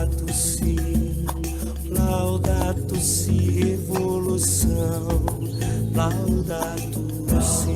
Laudato si, revolução. Laudato si.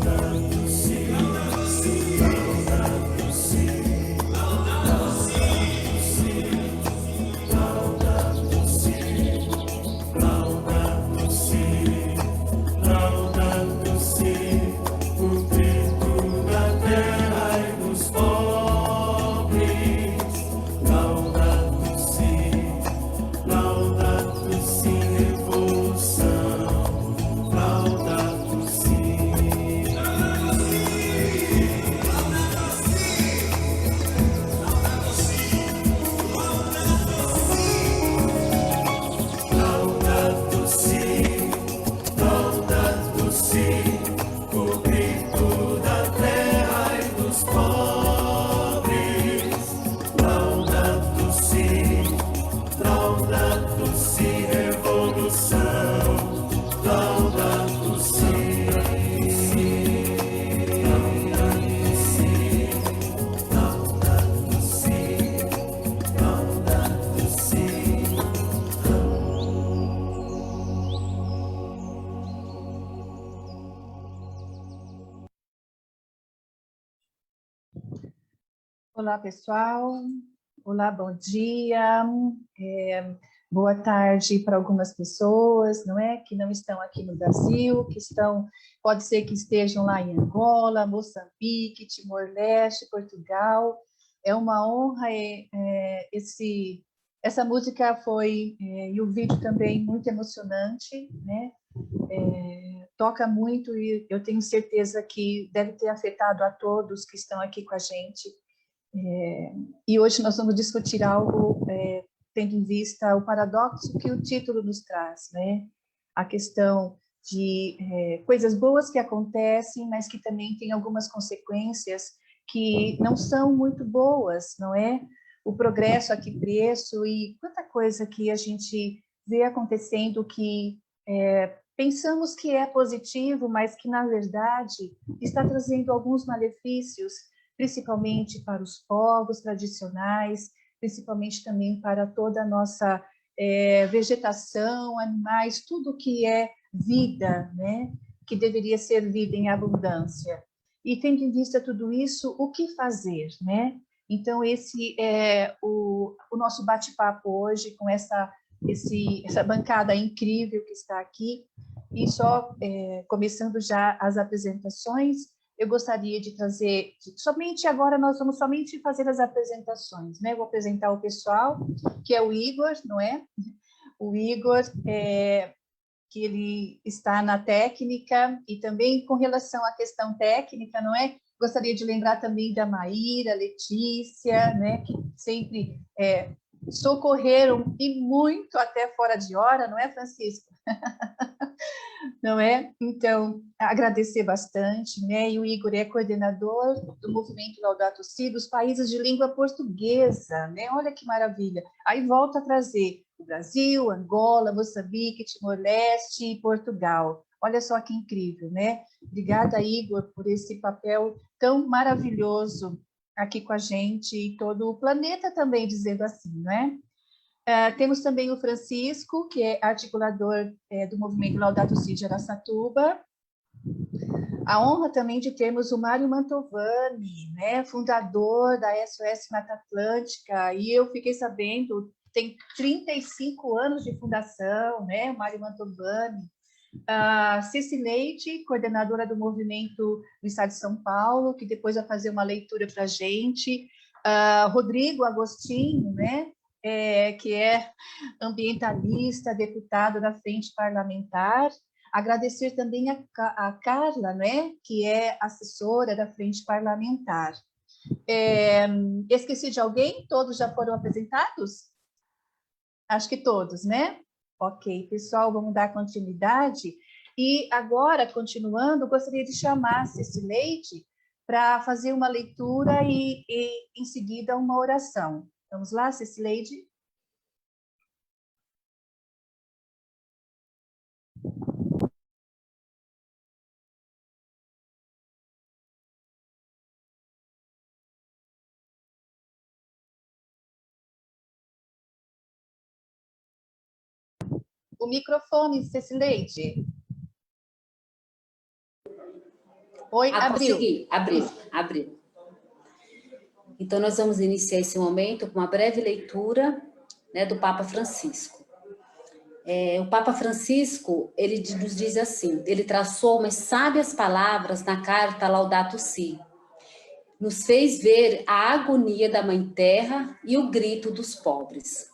Olá, pessoal. Olá, bom dia. Boa tarde para algumas pessoas, não é? Que não estão aqui no Brasil, que estão, pode ser que estejam lá em Angola, Moçambique, Timor-Leste, Portugal. É uma honra. Essa música foi, e o vídeo também, muito emocionante, né? Toca muito e eu tenho certeza que deve ter afetado a todos que estão aqui com a gente. E hoje nós vamos discutir algo tendo em vista o paradoxo que o título nos traz, né? A questão de coisas boas que acontecem, mas que também tem algumas consequências que não são muito boas, não é? O progresso a que preço e quanta coisa que a gente vê acontecendo que pensamos que é positivo, mas que, na verdade, está trazendo alguns malefícios, principalmente para os povos tradicionais, principalmente também para toda a nossa vegetação, animais, tudo que é vida, né? Que deveria ser vida em abundância. E tendo em vista tudo isso, o que fazer, né? Então, esse é o nosso bate-papo hoje com essa bancada incrível que está aqui. E só começando já as apresentações, eu gostaria de trazer, somente agora nós vamos somente fazer as apresentações, né? Vou apresentar o pessoal, que é o Igor, não é? O Igor, que ele está na técnica, e também com relação à questão técnica, não é? Gostaria de lembrar também da Maíra, Letícia, né? Que sempre socorreram, e muito até fora de hora, não é, Francisco? Não é? Então, agradecer bastante, né? E o Igor é coordenador do movimento Laudato Si dos países de língua portuguesa, né? Olha que maravilha. Aí volta a trazer o Brasil, Angola, Moçambique, Timor-Leste e Portugal. Olha só que incrível, né? Obrigada, Igor, por esse papel tão maravilhoso aqui com a gente e todo o planeta também, dizendo assim, não é? Temos também o Francisco, que é articulador do movimento Laudato Si de Araçatuba. A honra também de termos o Mário Mantovani, né, fundador da SOS Mata Atlântica, e eu fiquei sabendo, tem 35 anos de fundação, né, o Mário Mantovani. A Cecileide, coordenadora do movimento do Estado de São Paulo, que depois vai fazer uma leitura para a gente. Rodrigo Agostinho, né, que é ambientalista, deputado da Frente Parlamentar. Agradecer também a Carla, né, que é assessora da Frente Parlamentar. Esqueci de alguém? Todos já foram apresentados? Acho que todos, né? Ok, pessoal, vamos dar continuidade. E agora, continuando, gostaria de chamar a Cecileide para fazer uma leitura e, em seguida, uma oração. Vamos lá, Cecileide? o microfone, Cecileide. Oi, abriu. Consegui, abriu. Então, nós vamos iniciar esse momento com uma breve leitura, né, do Papa Francisco. O Papa Francisco, ele nos diz assim, ele traçou umas sábias palavras na carta Laudato Si, nos fez ver a agonia da Mãe Terra e o grito dos pobres.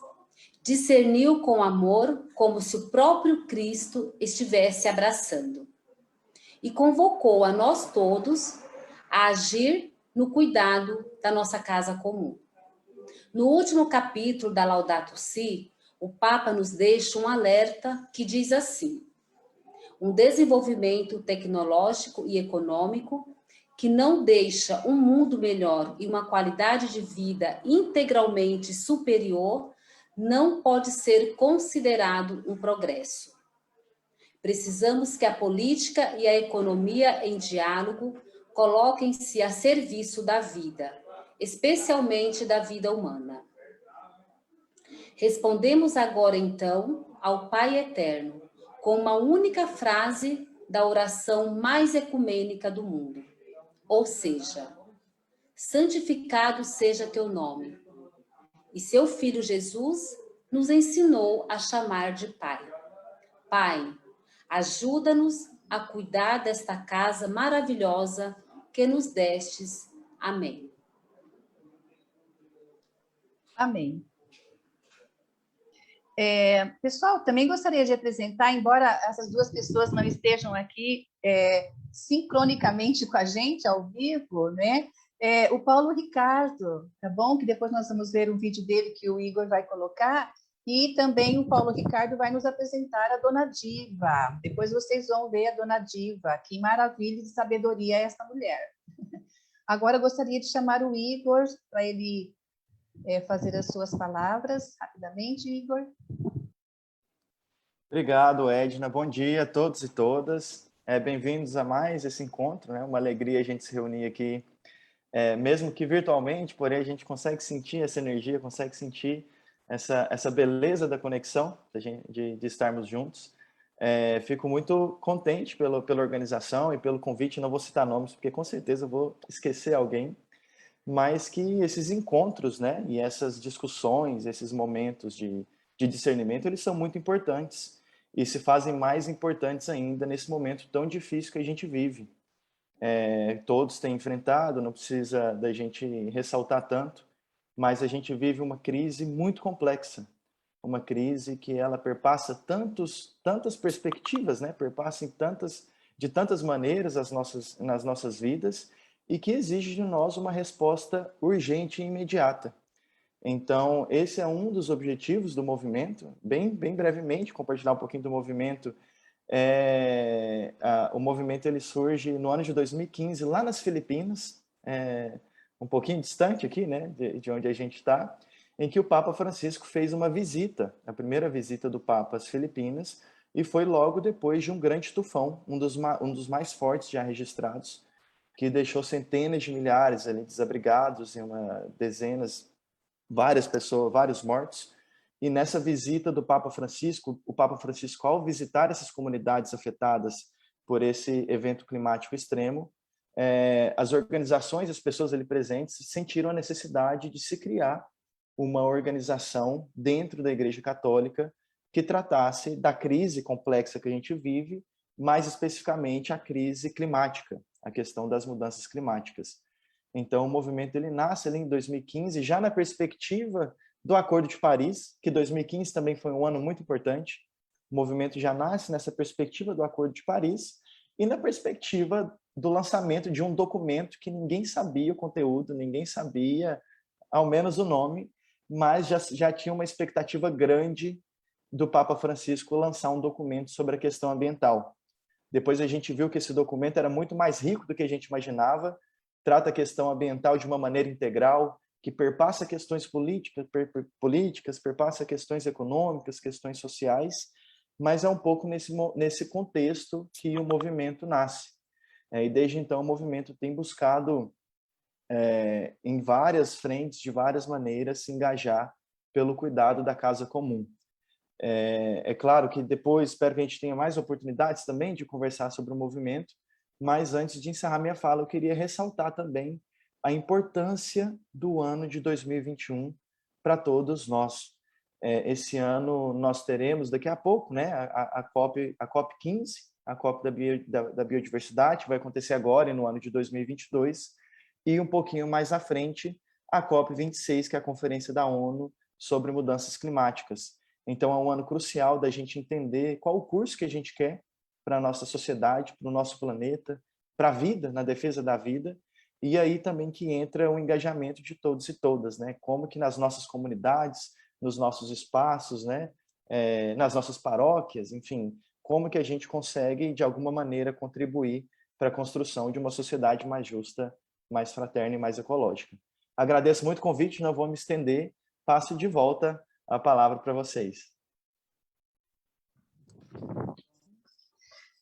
Discerniu com amor como se o próprio Cristo estivesse abraçando. E convocou a nós todos a agir no cuidado da nossa casa comum. No último capítulo da Laudato Si, o Papa nos deixa um alerta que diz assim: um desenvolvimento tecnológico e econômico que não deixa um mundo melhor e uma qualidade de vida integralmente superior não pode ser considerado um progresso. Precisamos que a política e a economia em diálogo coloquem-se a serviço da vida, especialmente da vida humana. Respondemos agora, então, ao Pai Eterno, com uma única frase da oração mais ecumênica do mundo. Ou seja, santificado seja teu nome. E seu Filho Jesus nos ensinou a chamar de Pai. Pai, ajuda-nos a cuidar desta casa maravilhosa que nos destes. Amém. Amém. Pessoal, também gostaria de apresentar, embora essas duas pessoas não estejam aqui sincronicamente com a gente, ao vivo, né? O Paulo Ricardo, tá bom? Que depois nós vamos ver um vídeo dele que o Igor vai colocar, e também o Paulo Ricardo vai nos apresentar a Dona Diva. Depois vocês vão ver a Dona Diva, que maravilha de sabedoria é essa mulher. Agora eu gostaria de chamar o Igor para ele fazer as suas palavras rapidamente, Igor. Obrigado, Edna. Bom dia a todos e todas. Bem-vindos a mais esse encontro, né? Uma alegria a gente se reunir aqui, mesmo que virtualmente, porém a gente consegue sentir essa energia, consegue sentir essa beleza da conexão, de estarmos juntos. Fico muito contente pela organização e pelo convite. Não vou citar nomes, porque com certeza eu vou esquecer alguém, mas que esses encontros, né, e essas discussões, esses momentos de discernimento, eles são muito importantes e se fazem mais importantes ainda nesse momento tão difícil que a gente vive. Todos têm enfrentado, não precisa da gente ressaltar tanto, mas a gente vive uma crise muito complexa, uma crise que ela perpassa tantas perspectivas, né, perpassa de tantas maneiras nas nossas vidas, e que exige de nós uma resposta urgente e imediata. Então, esse é um dos objetivos do movimento. Bem brevemente, compartilhar um pouquinho do movimento. O movimento ele surge no ano de 2015, lá nas Filipinas, um pouquinho distante aqui, né, de onde a gente está, em que o Papa Francisco fez uma visita, a primeira visita do Papa às Filipinas, e foi logo depois de um grande tufão, um dos mais fortes já registrados, que deixou centenas de milhares ali desabrigados, várias pessoas, vários mortos. E nessa visita do Papa Francisco, o Papa Francisco, ao visitar essas comunidades afetadas por esse evento climático extremo, as organizações, as pessoas ali presentes sentiram a necessidade de se criar uma organização dentro da Igreja Católica que tratasse da crise complexa que a gente vive, mais especificamente a crise climática, a questão das mudanças climáticas. Então, o movimento ele nasce ali em 2015, já na perspectiva do Acordo de Paris, que 2015 também foi um ano muito importante. O movimento já nasce nessa perspectiva do Acordo de Paris e na perspectiva do lançamento de um documento que ninguém sabia o conteúdo, ninguém sabia, ao menos o nome, mas já tinha uma expectativa grande do Papa Francisco lançar um documento sobre a questão ambiental. Depois a gente viu que esse documento era muito mais rico do que a gente imaginava, trata a questão ambiental de uma maneira integral, que perpassa questões políticas, perpassa questões econômicas, questões sociais, mas é um pouco nesse contexto que o movimento nasce. E desde então o movimento tem buscado, em várias frentes, de várias maneiras, se engajar pelo cuidado da casa comum. É claro que depois espero que a gente tenha mais oportunidades também de conversar sobre o movimento, mas antes de encerrar minha fala, eu queria ressaltar também a importância do ano de 2021 para todos nós. Esse ano nós teremos, daqui a pouco, né, a COP 15, a COP da biodiversidade, vai acontecer agora, no ano de 2022, e um pouquinho mais à frente, a COP 26, que é a Conferência da ONU sobre Mudanças Climáticas. Então, é um ano crucial da gente entender qual o curso que a gente quer para a nossa sociedade, para o nosso planeta, para a vida, na defesa da vida, e aí também que entra o engajamento de todos e todas, né? Como que nas nossas comunidades, nos nossos espaços, né? Nas nossas paróquias, enfim, como que a gente consegue, de alguma maneira, contribuir para a construção de uma sociedade mais justa, mais fraterna e mais ecológica. Agradeço muito o convite, não vou me estender, passo de volta a palavra para vocês.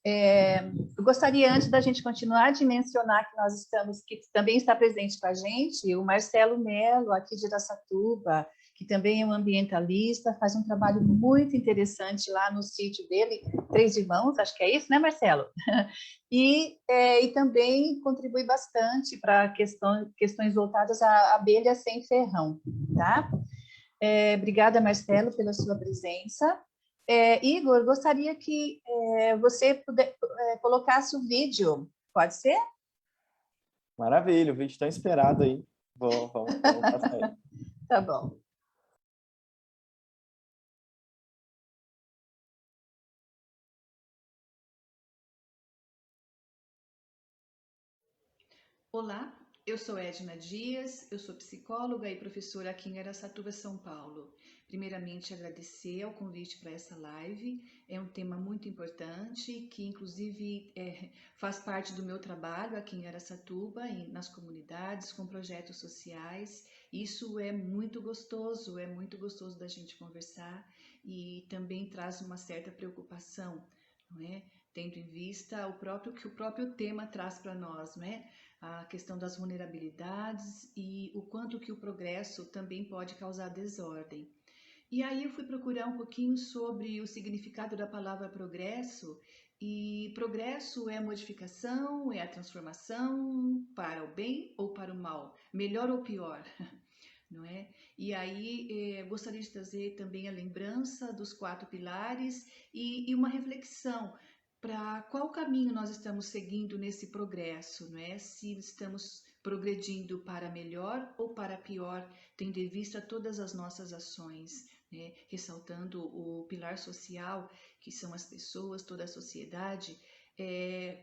Eu gostaria, antes da gente continuar, de mencionar que nós estamos, que também está presente com a gente, o Marcelo Melo, aqui de Araçatuba, que também é um ambientalista, faz um trabalho muito interessante lá no sítio dele, Três Irmãos, acho que é isso, né, Marcelo? E também contribui bastante para questões voltadas à abelha sem ferrão, tá? Obrigada, Marcelo, pela sua presença. Igor, gostaria que você colocasse o vídeo, pode ser? Maravilha, o vídeo está esperado aí. Vamos passar aí. Tá bom. Olá, eu sou Edna Dias, eu sou psicóloga e professora aqui em Araçatuba, São Paulo. Primeiramente, agradecer ao convite para essa live. É um tema muito importante, que inclusive faz parte do meu trabalho aqui em Araçatuba, nas comunidades, com projetos sociais. Isso é muito gostoso da gente conversar e também traz uma certa preocupação, não é? Tendo em vista que o próprio tema traz para nós, não é? A questão das vulnerabilidades e o quanto que o progresso também pode causar desordem. E aí eu fui procurar um pouquinho sobre o significado da palavra progresso, e progresso é a modificação, é a transformação para o bem ou para o mal, melhor ou pior, não é? E aí gostaria de trazer também a lembrança dos 4 pilares e uma reflexão para qual caminho nós estamos seguindo nesse progresso, não é? Se estamos progredindo para melhor ou para pior, tendo em vista todas as nossas ações, né? Ressaltando o pilar social, que são as pessoas, toda a sociedade,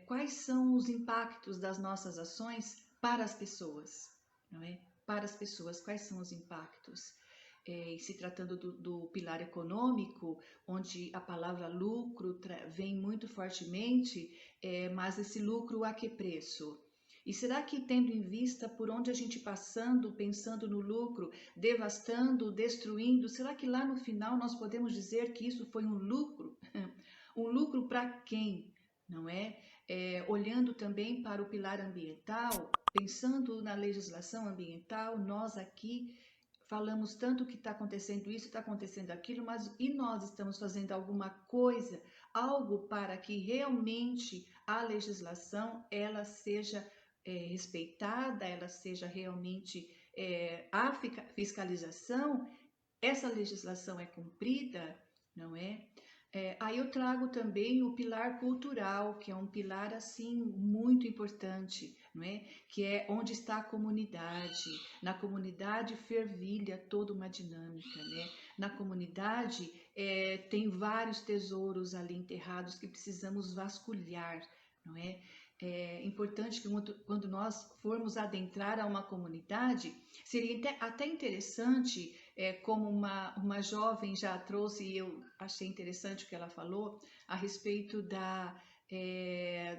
quais são os impactos das nossas ações para as pessoas, não é? Para as pessoas, quais são os impactos? Se tratando do pilar econômico, onde a palavra lucro vem muito fortemente, mas esse lucro a que preço? E será que, tendo em vista por onde a gente passando, pensando no lucro, devastando, destruindo, será que lá no final nós podemos dizer que isso foi um lucro? Um lucro para quem? Não é? Olhando também para o pilar ambiental, pensando na legislação ambiental, nós aqui falamos tanto que está acontecendo isso, está acontecendo aquilo, mas e nós estamos fazendo alguma coisa, algo para que realmente a legislação ela seja respeitada, ela seja realmente a fiscalização, essa legislação é cumprida, não é? Aí eu trago também o pilar cultural, que é um pilar assim muito importante, não é? Que é onde está a comunidade. Na comunidade fervilha toda uma dinâmica, né? Na comunidade tem vários tesouros ali enterrados que precisamos vasculhar, não é? É importante que quando nós formos adentrar a uma comunidade, seria até interessante, como uma jovem já trouxe, e eu achei interessante o que ela falou, a respeito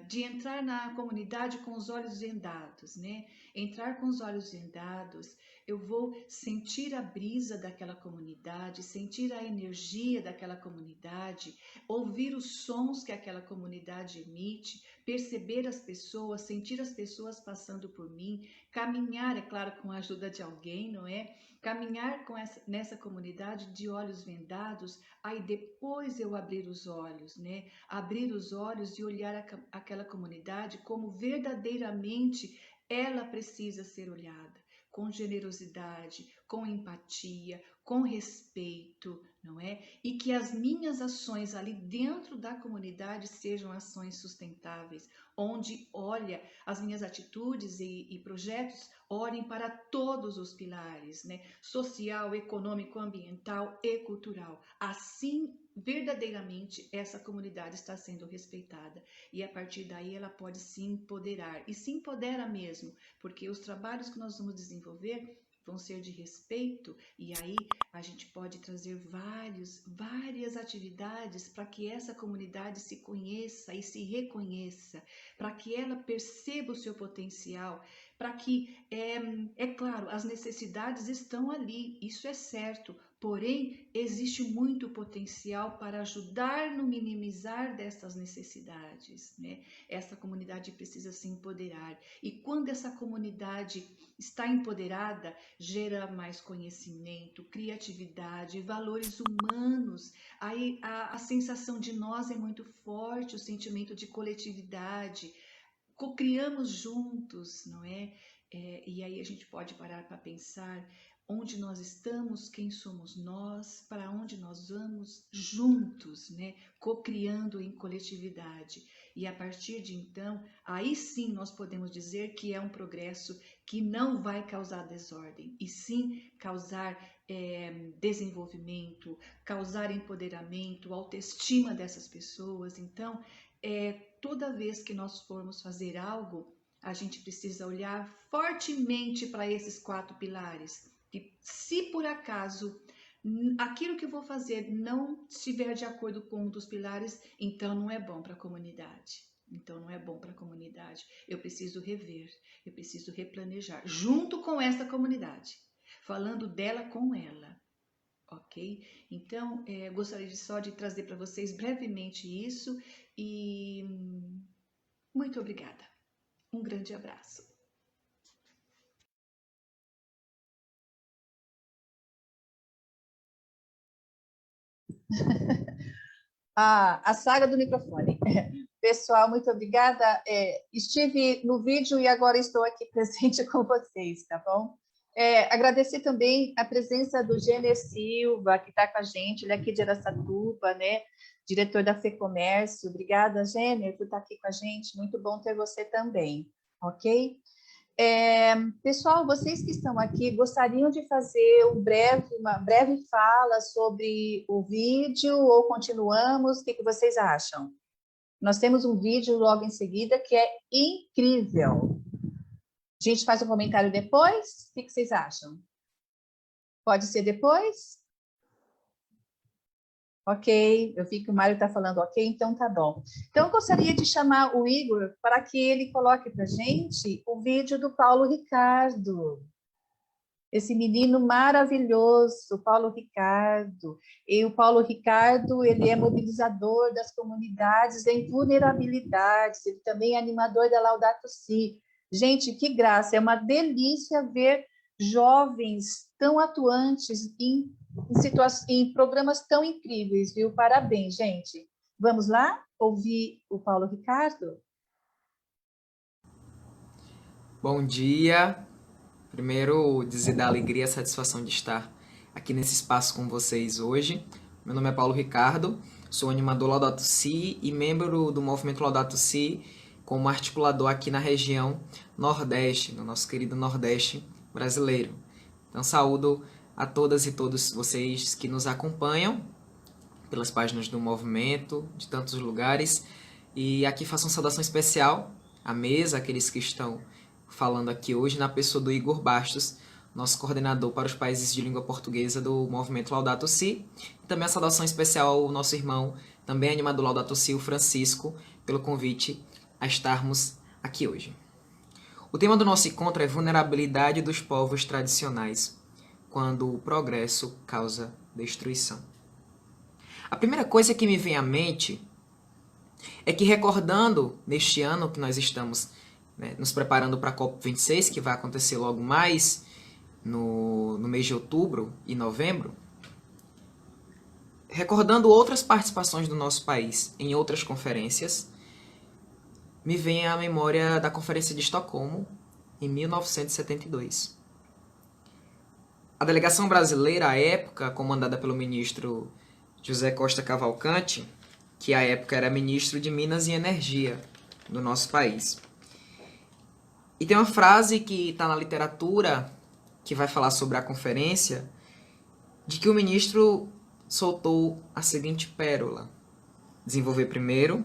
de entrar na comunidade com os olhos vendados, né? Entrar com os olhos vendados, eu vou sentir a brisa daquela comunidade, sentir a energia daquela comunidade, ouvir os sons que aquela comunidade emite, perceber as pessoas, sentir as pessoas passando por mim, caminhar, é claro, com a ajuda de alguém, não é? Caminhar nessa comunidade de olhos vendados, aí depois eu abrir os olhos, né? Abrir os olhos e olhar aquela comunidade como verdadeiramente ela precisa ser olhada, com generosidade, com empatia, com respeito, não é? E que as minhas ações ali dentro da comunidade sejam ações sustentáveis, onde, olha, as minhas atitudes e projetos olhem para todos os pilares, né? Social, econômico, ambiental e cultural. Assim, verdadeiramente, essa comunidade está sendo respeitada. E a partir daí ela pode se empoderar. E se empodera mesmo, porque os trabalhos que nós vamos desenvolver vão ser de respeito, e aí a gente pode trazer várias atividades para que essa comunidade se conheça e se reconheça, para que ela perceba o seu potencial, para que, é claro, as necessidades estão ali, isso é certo, porém, existe muito potencial para ajudar no minimizar dessas necessidades, né? Essa comunidade precisa se empoderar, e quando essa comunidade está empoderada, gera mais conhecimento, criatividade, valores humanos. Aí a sensação de nós é muito forte, o sentimento de coletividade. Co-criamos juntos, não é? E aí a gente pode parar para pensar onde nós estamos, quem somos nós, para onde nós vamos juntos, né? Co-criando em coletividade. E a partir de então, aí sim nós podemos dizer que é um progresso que não vai causar desordem, e sim causar desenvolvimento, causar empoderamento, autoestima dessas pessoas. Então, toda vez que nós formos fazer algo, a gente precisa olhar fortemente para esses 4 pilares. E se por acaso aquilo que eu vou fazer não estiver de acordo com um dos pilares, então não é bom para a comunidade. Então não é bom para a comunidade. Eu preciso rever, eu preciso replanejar, junto com essa comunidade, falando dela com ela. Ok? Então, gostaria só de trazer para vocês brevemente isso e muito obrigada. Um grande abraço. A saga do microfone. Pessoal, muito obrigada. Estive no vídeo e agora estou aqui presente com vocês, tá bom? Agradecer também a presença do Gêner Silva, que está com a gente, ele é aqui de Araçatuba, né? Diretor da FEComércio. Obrigada, Gêner, por estar aqui com a gente. Muito bom ter você também, ok? Pessoal, vocês que estão aqui, gostariam de fazer uma breve fala sobre o vídeo ou continuamos? O que vocês acham? Nós temos um vídeo logo em seguida que é incrível. A gente faz um comentário depois? O que vocês acham? Pode ser depois? Ok, eu vi que o Mário está falando ok, então tá bom. Então, eu gostaria de chamar o Igor para que ele coloque para a gente o vídeo do Paulo Ricardo. Esse menino maravilhoso, Paulo Ricardo. E o Paulo Ricardo, ele é mobilizador das comunidades em vulnerabilidades, ele também é animador da Laudato Si. Gente, que graça, é uma delícia ver jovens tão atuantes em programas tão incríveis, viu? Parabéns, gente. Vamos lá ouvir o Paulo Ricardo? Bom dia. Primeiro, dizer da alegria e a satisfação de estar aqui nesse espaço com vocês hoje. Meu nome é Paulo Ricardo, sou animador Laudato Si e membro do movimento Laudato Si como articulador aqui na região Nordeste, no nosso querido Nordeste brasileiro. Então, saúdo a todas e todos vocês que nos acompanham pelas páginas do movimento, de tantos lugares. E aqui faço uma saudação especial à mesa, aqueles que estão falando aqui hoje, na pessoa do Igor Bastos, nosso coordenador para os países de língua portuguesa do movimento Laudato Si. E também a saudação especial ao nosso irmão, também animador Laudato Si, o Francisco, pelo convite a estarmos aqui hoje. O tema do nosso encontro é vulnerabilidade dos povos tradicionais, quando o progresso causa destruição. A primeira coisa que me vem à mente é que, recordando neste ano que nós estamos nos preparando para a COP26, que vai acontecer logo mais no mês de outubro e novembro, recordando outras participações do nosso país em outras conferências, me vem à memória da Conferência de Estocolmo, em 1972. A delegação brasileira, à época, comandada pelo ministro José Costa Cavalcante, que à época era ministro de Minas e Energia do nosso país. E tem uma frase que está na literatura, que vai falar sobre a conferência, de que o ministro soltou a seguinte pérola: desenvolver primeiro,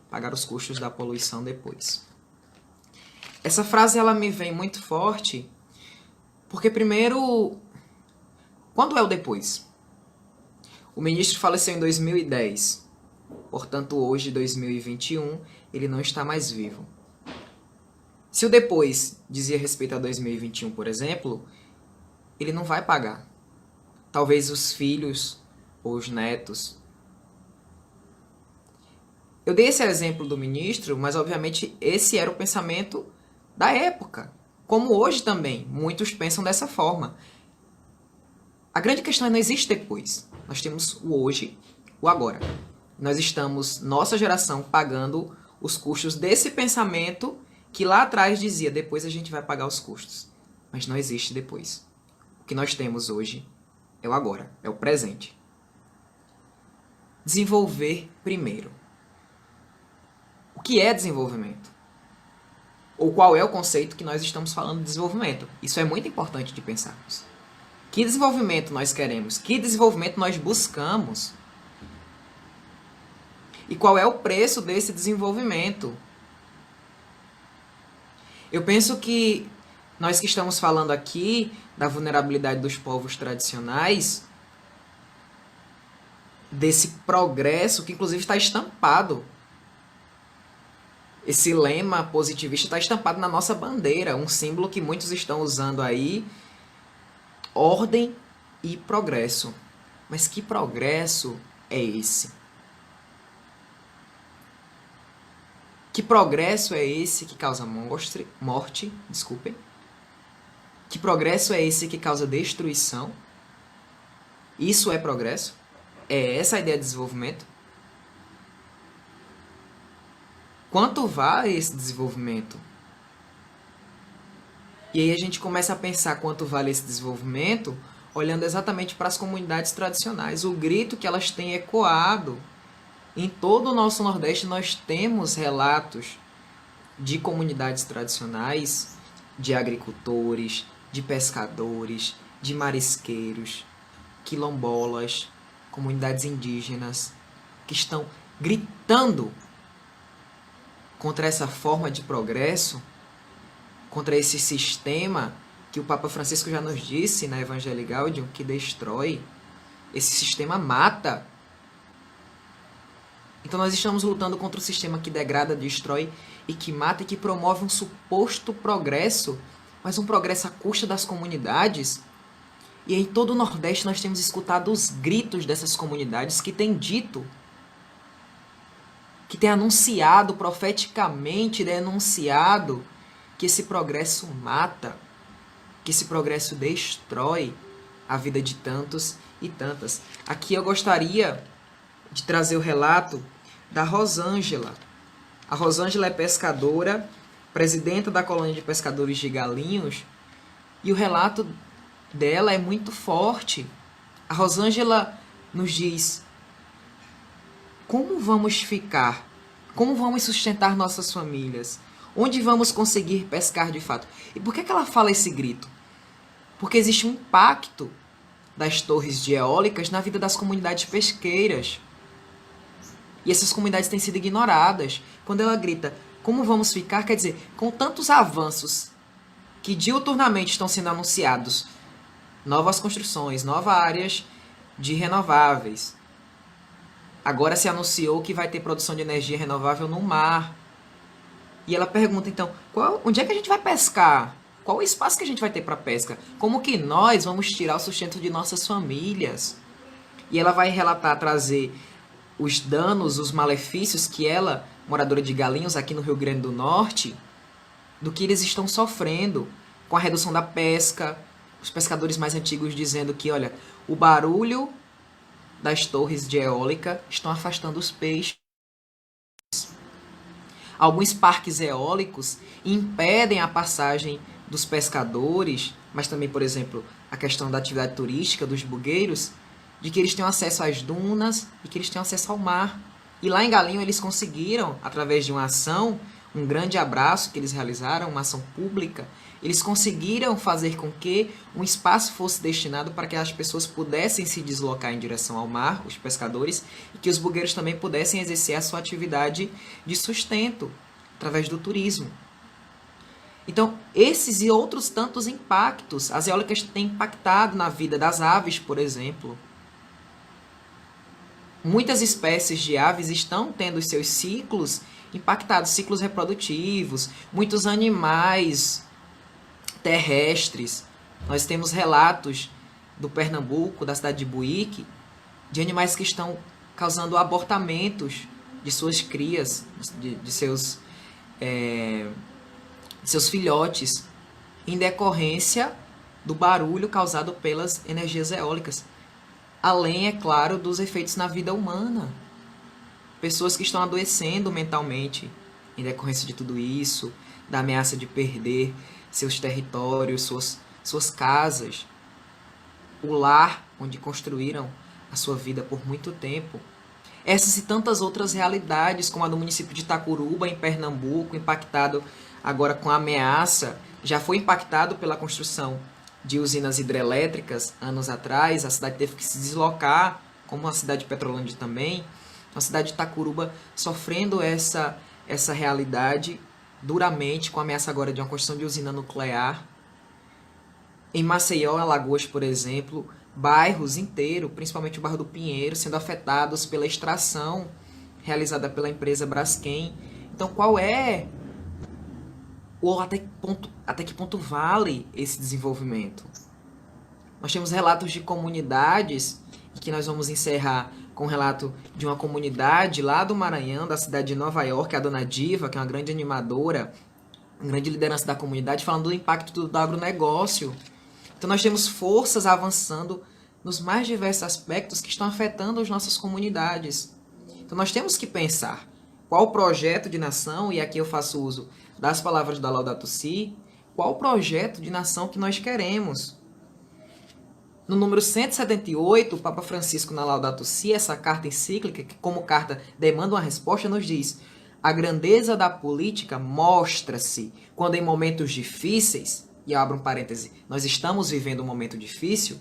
pagar os custos da poluição depois. Essa frase ela me vem muito forte, porque primeiro, quando é o depois? O ministro faleceu em 2010, portanto hoje, 2021, ele não está mais vivo. Se o depois dizia respeito a 2021, por exemplo, ele não vai pagar. Talvez os filhos ou os netos. Eu dei esse exemplo do ministro, mas obviamente esse era o pensamento da época. Como hoje também, muitos pensam dessa forma. A grande questão é que não existe depois. Nós temos o hoje, o agora. Nós estamos, nossa geração, pagando os custos desse pensamento que lá atrás dizia, depois a gente vai pagar os custos. Mas não existe depois. O que nós temos hoje é o agora, é o presente. Desenvolver primeiro. O que é desenvolvimento? Ou qual é o conceito que nós estamos falando de desenvolvimento? Isso é muito importante de pensarmos. Que desenvolvimento nós queremos? Que desenvolvimento nós buscamos? E qual é o preço desse desenvolvimento? Eu penso que nós que estamos falando aqui da vulnerabilidade dos povos tradicionais, desse progresso que inclusive está estampado. Esse lema positivista está estampado na nossa bandeira, um símbolo que muitos estão usando aí, ordem e progresso. Mas que progresso é esse? Que progresso é esse que causa morte? Desculpem. Que progresso é esse que causa destruição? Isso é progresso? É essa a ideia de desenvolvimento? Quanto vale esse desenvolvimento? E aí a gente começa a pensar quanto vale esse desenvolvimento, olhando exatamente para as comunidades tradicionais. O grito que elas têm ecoado. Em todo o nosso Nordeste nós temos relatos de comunidades tradicionais, de agricultores, de pescadores, de marisqueiros, quilombolas, comunidades indígenas, que estão gritando contra essa forma de progresso, contra esse sistema que o Papa Francisco já nos disse na Evangelii Gaudium, que destrói. Esse sistema mata. Então nós estamos lutando contra um sistema que degrada, destrói e que mata e que promove um suposto progresso, mas um progresso à custa das comunidades. E em todo o Nordeste nós temos escutado os gritos dessas comunidades que têm dito, que têm anunciado, profeticamente denunciado, que esse progresso mata, que esse progresso destrói a vida de tantos e tantas. Aqui eu gostaria de trazer o relato da Rosângela. A Rosângela é pescadora, presidenta da colônia de pescadores de Galinhos, e o relato dela é muito forte. A Rosângela nos diz: como vamos ficar? Como vamos sustentar nossas famílias? Onde vamos conseguir pescar de fato? E por que ela fala esse grito? Porque existe um impacto das torres de eólicas na vida das comunidades pesqueiras. E essas comunidades têm sido ignoradas. Quando ela grita, como vamos ficar? Quer dizer, com tantos avanços que diuturnamente estão sendo anunciados, novas construções, novas áreas de renováveis. Agora se anunciou que vai ter produção de energia renovável no mar. E ela pergunta, então, onde é que a gente vai pescar? Qual o espaço que a gente vai ter para pesca? Como que nós vamos tirar o sustento de nossas famílias? E ela vai relatar, trazer os danos, os malefícios que ela, moradora de Galinhos, aqui no Rio Grande do Norte, do que eles estão sofrendo com a redução da pesca, os pescadores mais antigos dizendo que, olha, o barulho das torres de eólica estão afastando os peixes. Alguns parques eólicos impedem a passagem dos pescadores, mas também, por exemplo, a questão da atividade turística dos bugueiros, de que eles tenham acesso às dunas e que eles tenham acesso ao mar. E lá em Galinho eles conseguiram, através de uma ação, um grande abraço que eles realizaram, uma ação pública, eles conseguiram fazer com que um espaço fosse destinado para que as pessoas pudessem se deslocar em direção ao mar, os pescadores, e que os bugueiros também pudessem exercer a sua atividade de sustento, através do turismo. Então, esses e outros tantos impactos, as eólicas têm impactado na vida das aves, por exemplo. Muitas espécies de aves estão tendo os seus ciclos impactados, ciclos reprodutivos, muitos animais terrestres. Nós temos relatos do Pernambuco, da cidade de Buíque, de animais que estão causando abortamentos de suas crias, de seus filhotes, em decorrência do barulho causado pelas energias eólicas. Além, é claro, dos efeitos na vida humana. Pessoas que estão adoecendo mentalmente em decorrência de tudo isso, da ameaça de perder seus territórios, suas casas, o lar onde construíram a sua vida por muito tempo. Essas e tantas outras realidades, como a do município de Itacuruba, em Pernambuco, impactado agora com a ameaça, já foi impactado pela construção de usinas hidrelétricas anos atrás. A cidade teve que se deslocar, como a cidade de Petrolândia também. A cidade de Itacuruba sofrendo essa realidade duramente, com a ameaça agora de uma construção de usina nuclear. Em Maceió, Alagoas, por exemplo, bairros inteiros, principalmente o bairro do Pinheiro, sendo afetados pela extração realizada pela empresa Braskem. Então, qual é ou até que ponto vale esse desenvolvimento? Nós temos relatos de comunidades, e que nós vamos encerrar com um relato de uma comunidade lá do Maranhão, da cidade de Nova York, a Dona Diva, que é uma grande animadora, uma grande liderança da comunidade, falando do impacto do agronegócio. Então nós temos forças avançando nos mais diversos aspectos que estão afetando as nossas comunidades. Então nós temos que pensar qual o projeto de nação, e aqui eu faço uso das palavras da Laudato Si, qual o projeto de nação que nós queremos. No número 178, o Papa Francisco, na Laudato Si, essa carta encíclica, que como carta demanda uma resposta, nos diz: a grandeza da política mostra-se quando em momentos difíceis, e eu abro um parêntese, nós estamos vivendo um momento difícil,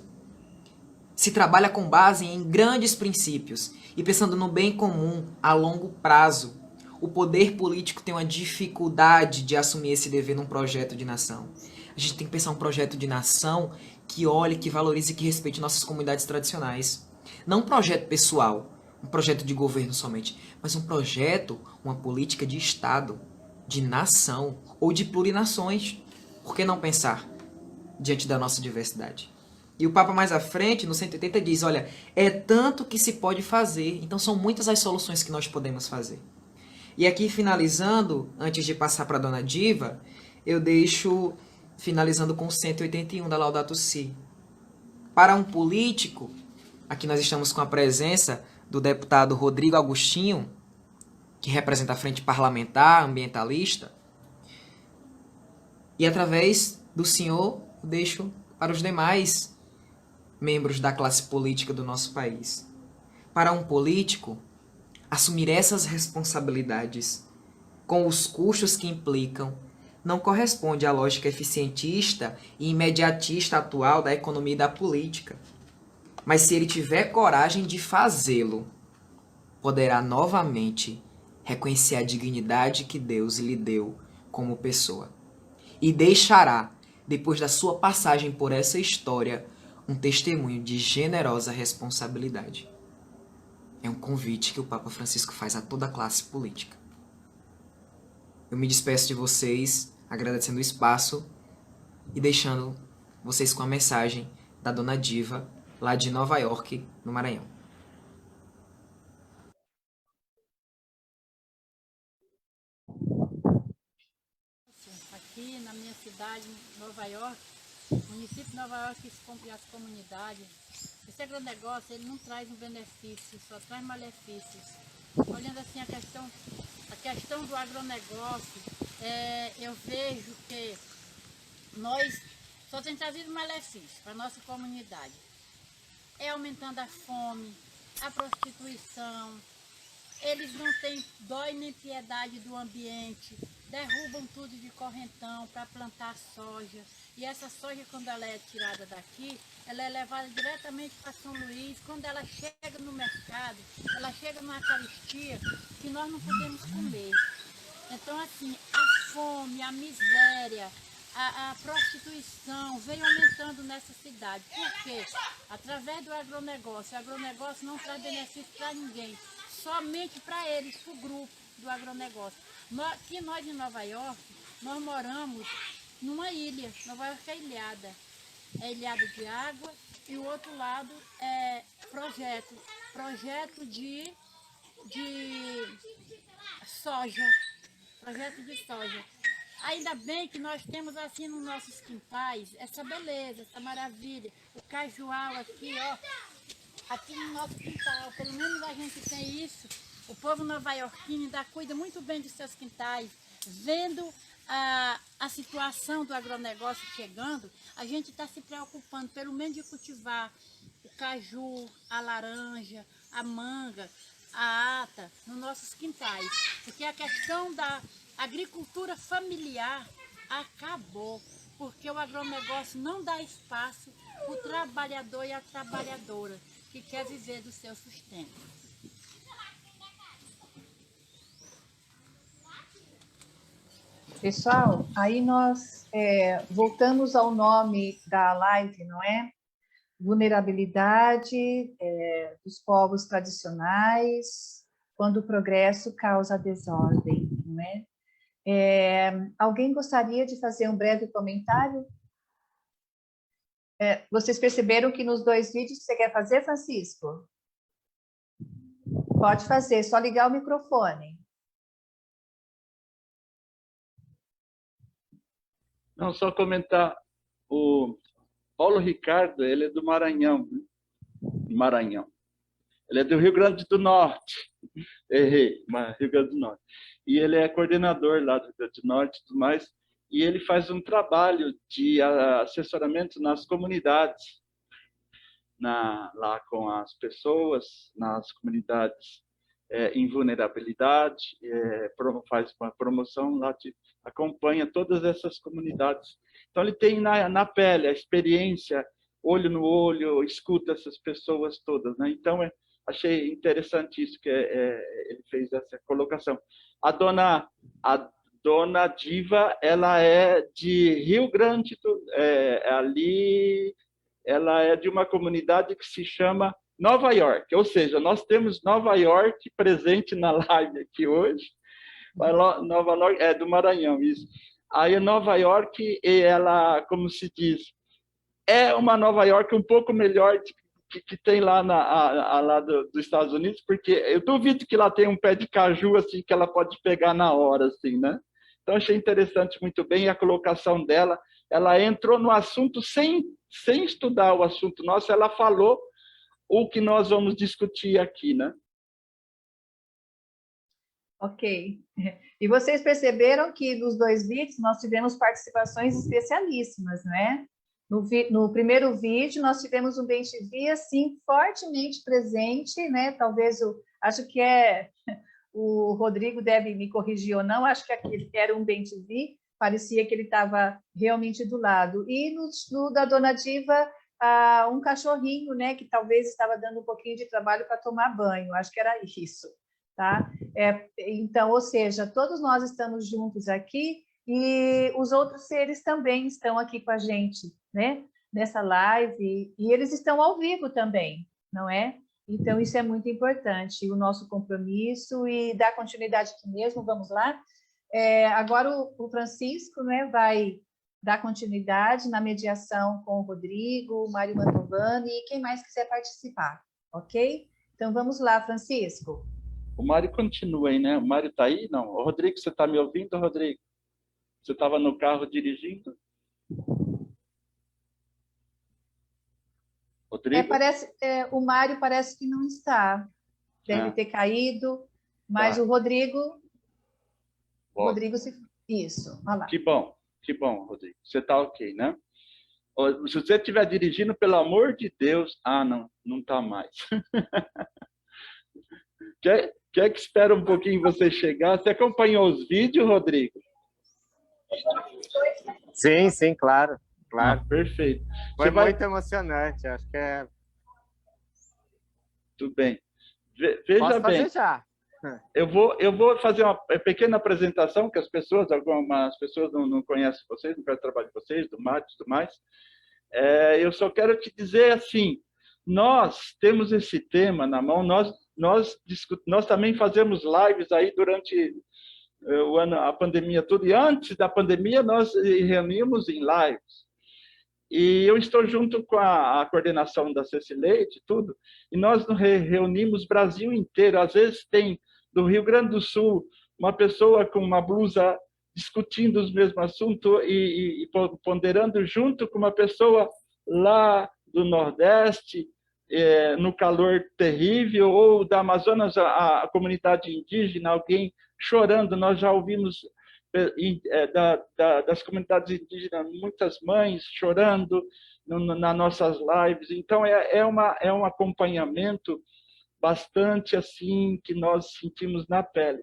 se trabalha com base em grandes princípios e pensando no bem comum a longo prazo. O poder político tem uma dificuldade de assumir esse dever num projeto de nação. A gente tem que pensar um projeto de nação que olhe, que valorize e que respeite nossas comunidades tradicionais. Não um projeto pessoal, um projeto de governo somente, mas um projeto, uma política de Estado, de nação ou de plurinações. Por que não pensar diante da nossa diversidade? E o Papa mais à frente, no 180, diz, olha, é tanto que se pode fazer, então são muitas as soluções que nós podemos fazer. E aqui, finalizando, antes de passar para a Dona Diva, eu deixo, finalizando com o 181 da Laudato Si. Para um político, aqui nós estamos com a presença do deputado Rodrigo Agostinho, que representa a Frente Parlamentar Ambientalista, e através do senhor, eu deixo para os demais membros da classe política do nosso país. Para um político, assumir essas responsabilidades com os custos que implicam não corresponde à lógica eficientista e imediatista atual da economia e da política. Mas se ele tiver coragem de fazê-lo, poderá novamente reconhecer a dignidade que Deus lhe deu como pessoa. E deixará, depois da sua passagem por essa história, um testemunho de generosa responsabilidade. É um convite que o Papa Francisco faz a toda a classe política. eu me despeço de vocês, agradecendo o espaço e deixando vocês com a mensagem da Dona Diva, lá de Nova York, no Maranhão. Aqui na minha cidade, Nova York, município de Nova York e as comunidades, esse agronegócio ele não traz um benefício, só traz malefícios. Olhando assim a questão do agronegócio, eu vejo que nós só temos trazido malefícios para a nossa comunidade. É aumentando a fome, a prostituição, eles não têm dó nem piedade do ambiente, derrubam tudo de correntão para plantar soja. E essa soja, quando ela é tirada daqui, ela é levada diretamente para São Luís. Quando ela chega no mercado, ela chega numa caristia que nós não podemos comer. Então, assim, a fome, a miséria, a prostituição veio aumentando nessa cidade. Por quê? Através do agronegócio. O agronegócio não traz benefício para ninguém, somente para eles, para o grupo do agronegócio. Aqui nós em Nova York, nós moramos numa ilha. Nova York é ilhada. É ilhada de água e o outro lado é projeto de soja. Projeto de soja. Ainda bem que nós temos assim nos nossos quintais essa beleza, essa maravilha. O cajual aqui, ó, aqui no nosso quintal, pelo menos a gente tem isso. O povo nova-iorquino ainda cuida muito bem de seus quintais. Vendo a situação do agronegócio chegando, a gente está se preocupando pelo menos de cultivar o caju, a laranja, a manga, a ata nos nossos quintais. Porque a questão da agricultura familiar acabou, porque o agronegócio não dá espaço para o trabalhador e a trabalhadora que quer viver do seu sustento. Pessoal, aí nós voltamos ao nome da live, não é? Vulnerabilidade dos povos tradicionais, quando o progresso causa desordem, não é? Alguém gostaria de fazer um breve comentário? Vocês perceberam que nos 2 vídeos você quer fazer, Francisco? Pode fazer, só ligar o microfone. Não, só comentar, o Paulo Ricardo, ele é do Maranhão, né? Maranhão. Ele é do Rio Grande do Norte. Errei, mas Rio Grande do Norte. E ele é coordenador lá do Rio Grande do Norte e tudo mais, e ele faz um trabalho de assessoramento nas comunidades, lá com as pessoas, nas comunidades em vulnerabilidade, faz uma promoção lá, acompanha todas essas comunidades. Então, ele tem na pele a experiência, olho no olho, escuta essas pessoas todas, né? Então, achei interessante isso que ele fez essa colocação. A dona Diva, ela é de Rio Grande ali, ela é de uma comunidade que se chama Nova York, ou seja, nós temos Nova York presente na live aqui hoje. Nova York é do Maranhão, isso. Aí Nova York, ela, como se diz, é uma Nova York um pouco melhor que tem lá lá dos Estados Unidos, porque eu duvido que lá tem um pé de caju assim que ela pode pegar na hora, assim, né? Então achei interessante, muito bem, a colocação dela. Ela entrou no assunto sem estudar o assunto nosso, ela falou o que nós vamos discutir aqui, né? Ok. E vocês perceberam que nos 2 vídeos nós tivemos participações especialíssimas, não é? No primeiro vídeo nós tivemos um bem-te-vi assim fortemente presente, né? Talvez acho que o Rodrigo deve me corrigir ou não, acho que aquele era um bem-te-vi, parecia que ele estava realmente do lado. E no da Dona Diva, um cachorrinho, né, que talvez estava dando um pouquinho de trabalho para tomar banho, acho que era isso, tá? Então, ou seja, todos nós estamos juntos aqui e os outros seres também estão aqui com a gente, né, nessa live, e eles estão ao vivo também, não é? Então, isso é muito importante, o nosso compromisso, e dar continuidade aqui mesmo, vamos lá? Agora o Francisco, né, vai dar continuidade na mediação com o Rodrigo, o Mário Mantovani e quem mais quiser participar, ok? Então, vamos lá, Francisco. O Mário continua aí, né? O Mário está aí? Não. O Rodrigo, você está me ouvindo, Rodrigo? Você estava no carro dirigindo? Rodrigo? O Mário parece que não está. Deve ter caído, mas o Rodrigo... Bom. Rodrigo, isso, olha lá. Que bom, Rodrigo. Você está ok, né? Se você estiver dirigindo, pelo amor de Deus... Ah, não está mais. Quer que espera um pouquinho você chegar? Você acompanhou os vídeos, Rodrigo? Sim, claro. Perfeito. Foi muito emocionante, acho que é... Tudo bem. Veja bem. Já. Eu vou fazer uma pequena apresentação, que algumas pessoas não conhecem vocês, não conhecem o trabalho de vocês, do Mário e tudo mais. Eu só quero te dizer assim, nós temos esse tema na mão, nós também fazemos lives aí durante o ano, a pandemia toda, e antes da pandemia nós reunimos em lives. E eu estou junto com a coordenação da Cecileide, tudo, e nós nos reunimos Brasil inteiro. Às vezes tem do Rio Grande do Sul uma pessoa com uma blusa discutindo os mesmos assuntos e ponderando junto com uma pessoa lá do Nordeste, no calor terrível, ou da Amazonas, a comunidade indígena, alguém chorando. Nós já ouvimos das comunidades indígenas muitas mães chorando nas nossas lives. Então, é um acompanhamento bastante assim que nós sentimos na pele.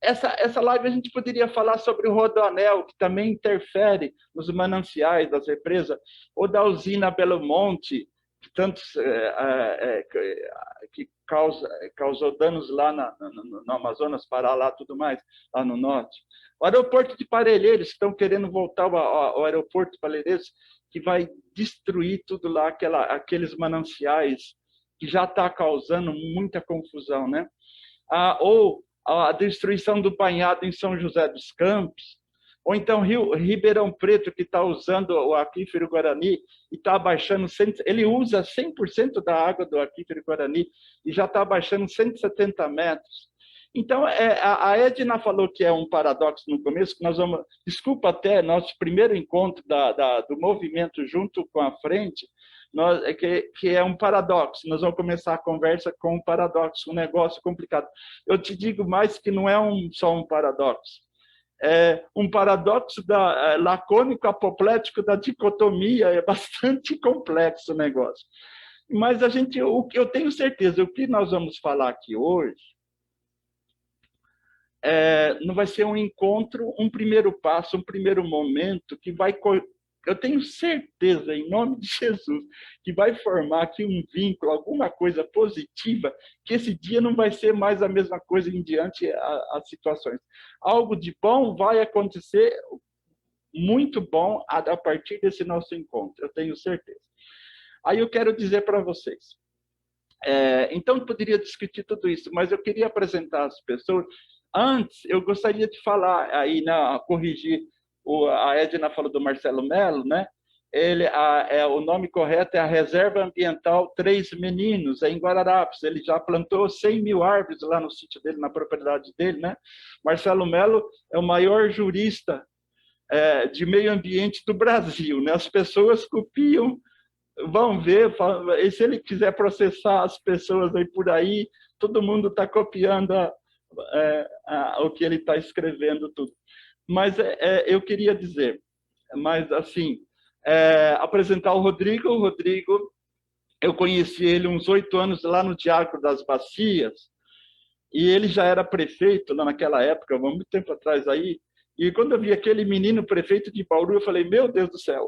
Essa live a gente poderia falar sobre o rodoanel, que também interfere nos mananciais das represas, ou da usina Belo Monte, que tantos que causou danos lá no Amazonas, Pará, lá tudo mais, lá no norte. O aeroporto de Parelheiros, estão querendo voltar ao aeroporto de Parelheiros, que vai destruir tudo lá, aqueles mananciais, que já está causando muita confusão, né? Ou a destruição do banhado em São José dos Campos, ou então Ribeirão Preto, que está usando o aquífero Guarani e está abaixando, ele usa 100% da água do aquífero Guarani e já está abaixando 170 metros. Então, a Edna falou que é um paradoxo no começo, que nós vamos, desculpa até, nosso primeiro encontro do movimento junto com a frente, que é um paradoxo. Nós vamos começar a conversa com um paradoxo, um negócio complicado. Eu te digo mais que não é só um paradoxo. É um paradoxo lacônico, apoplético, da dicotomia, é bastante complexo o negócio. Mas eu tenho certeza, o que nós vamos falar aqui hoje não vai ser um encontro, um primeiro passo, um primeiro momento que vai... Eu tenho certeza, em nome de Jesus, que vai formar aqui um vínculo, alguma coisa positiva, que esse dia não vai ser mais a mesma coisa em diante as situações. Algo de bom vai acontecer, muito bom, a partir desse nosso encontro, eu tenho certeza. Aí eu quero dizer para vocês, então eu poderia discutir tudo isso, mas eu queria apresentar as pessoas. Antes, eu gostaria de falar, aí, corrigir, a Edna falou do Marcelo Melo, né? O nome correto é a Reserva Ambiental Três Meninos, em Guararapes. Ele já plantou 100 mil árvores lá no sítio dele, na propriedade dele, né? Marcelo Melo é o maior jurista de meio ambiente do Brasil, né? As pessoas copiam, vão ver, e se ele quiser processar as pessoas aí por aí, todo mundo está copiando o que ele está escrevendo, tudo. Mas eu queria dizer, mas assim, apresentar o Rodrigo. O Rodrigo, eu conheci ele uns 8 anos lá no Diácono das Bacias, e ele já era prefeito lá naquela época, há muito tempo atrás aí, e quando eu vi aquele menino prefeito de Bauru, eu falei, meu Deus do céu.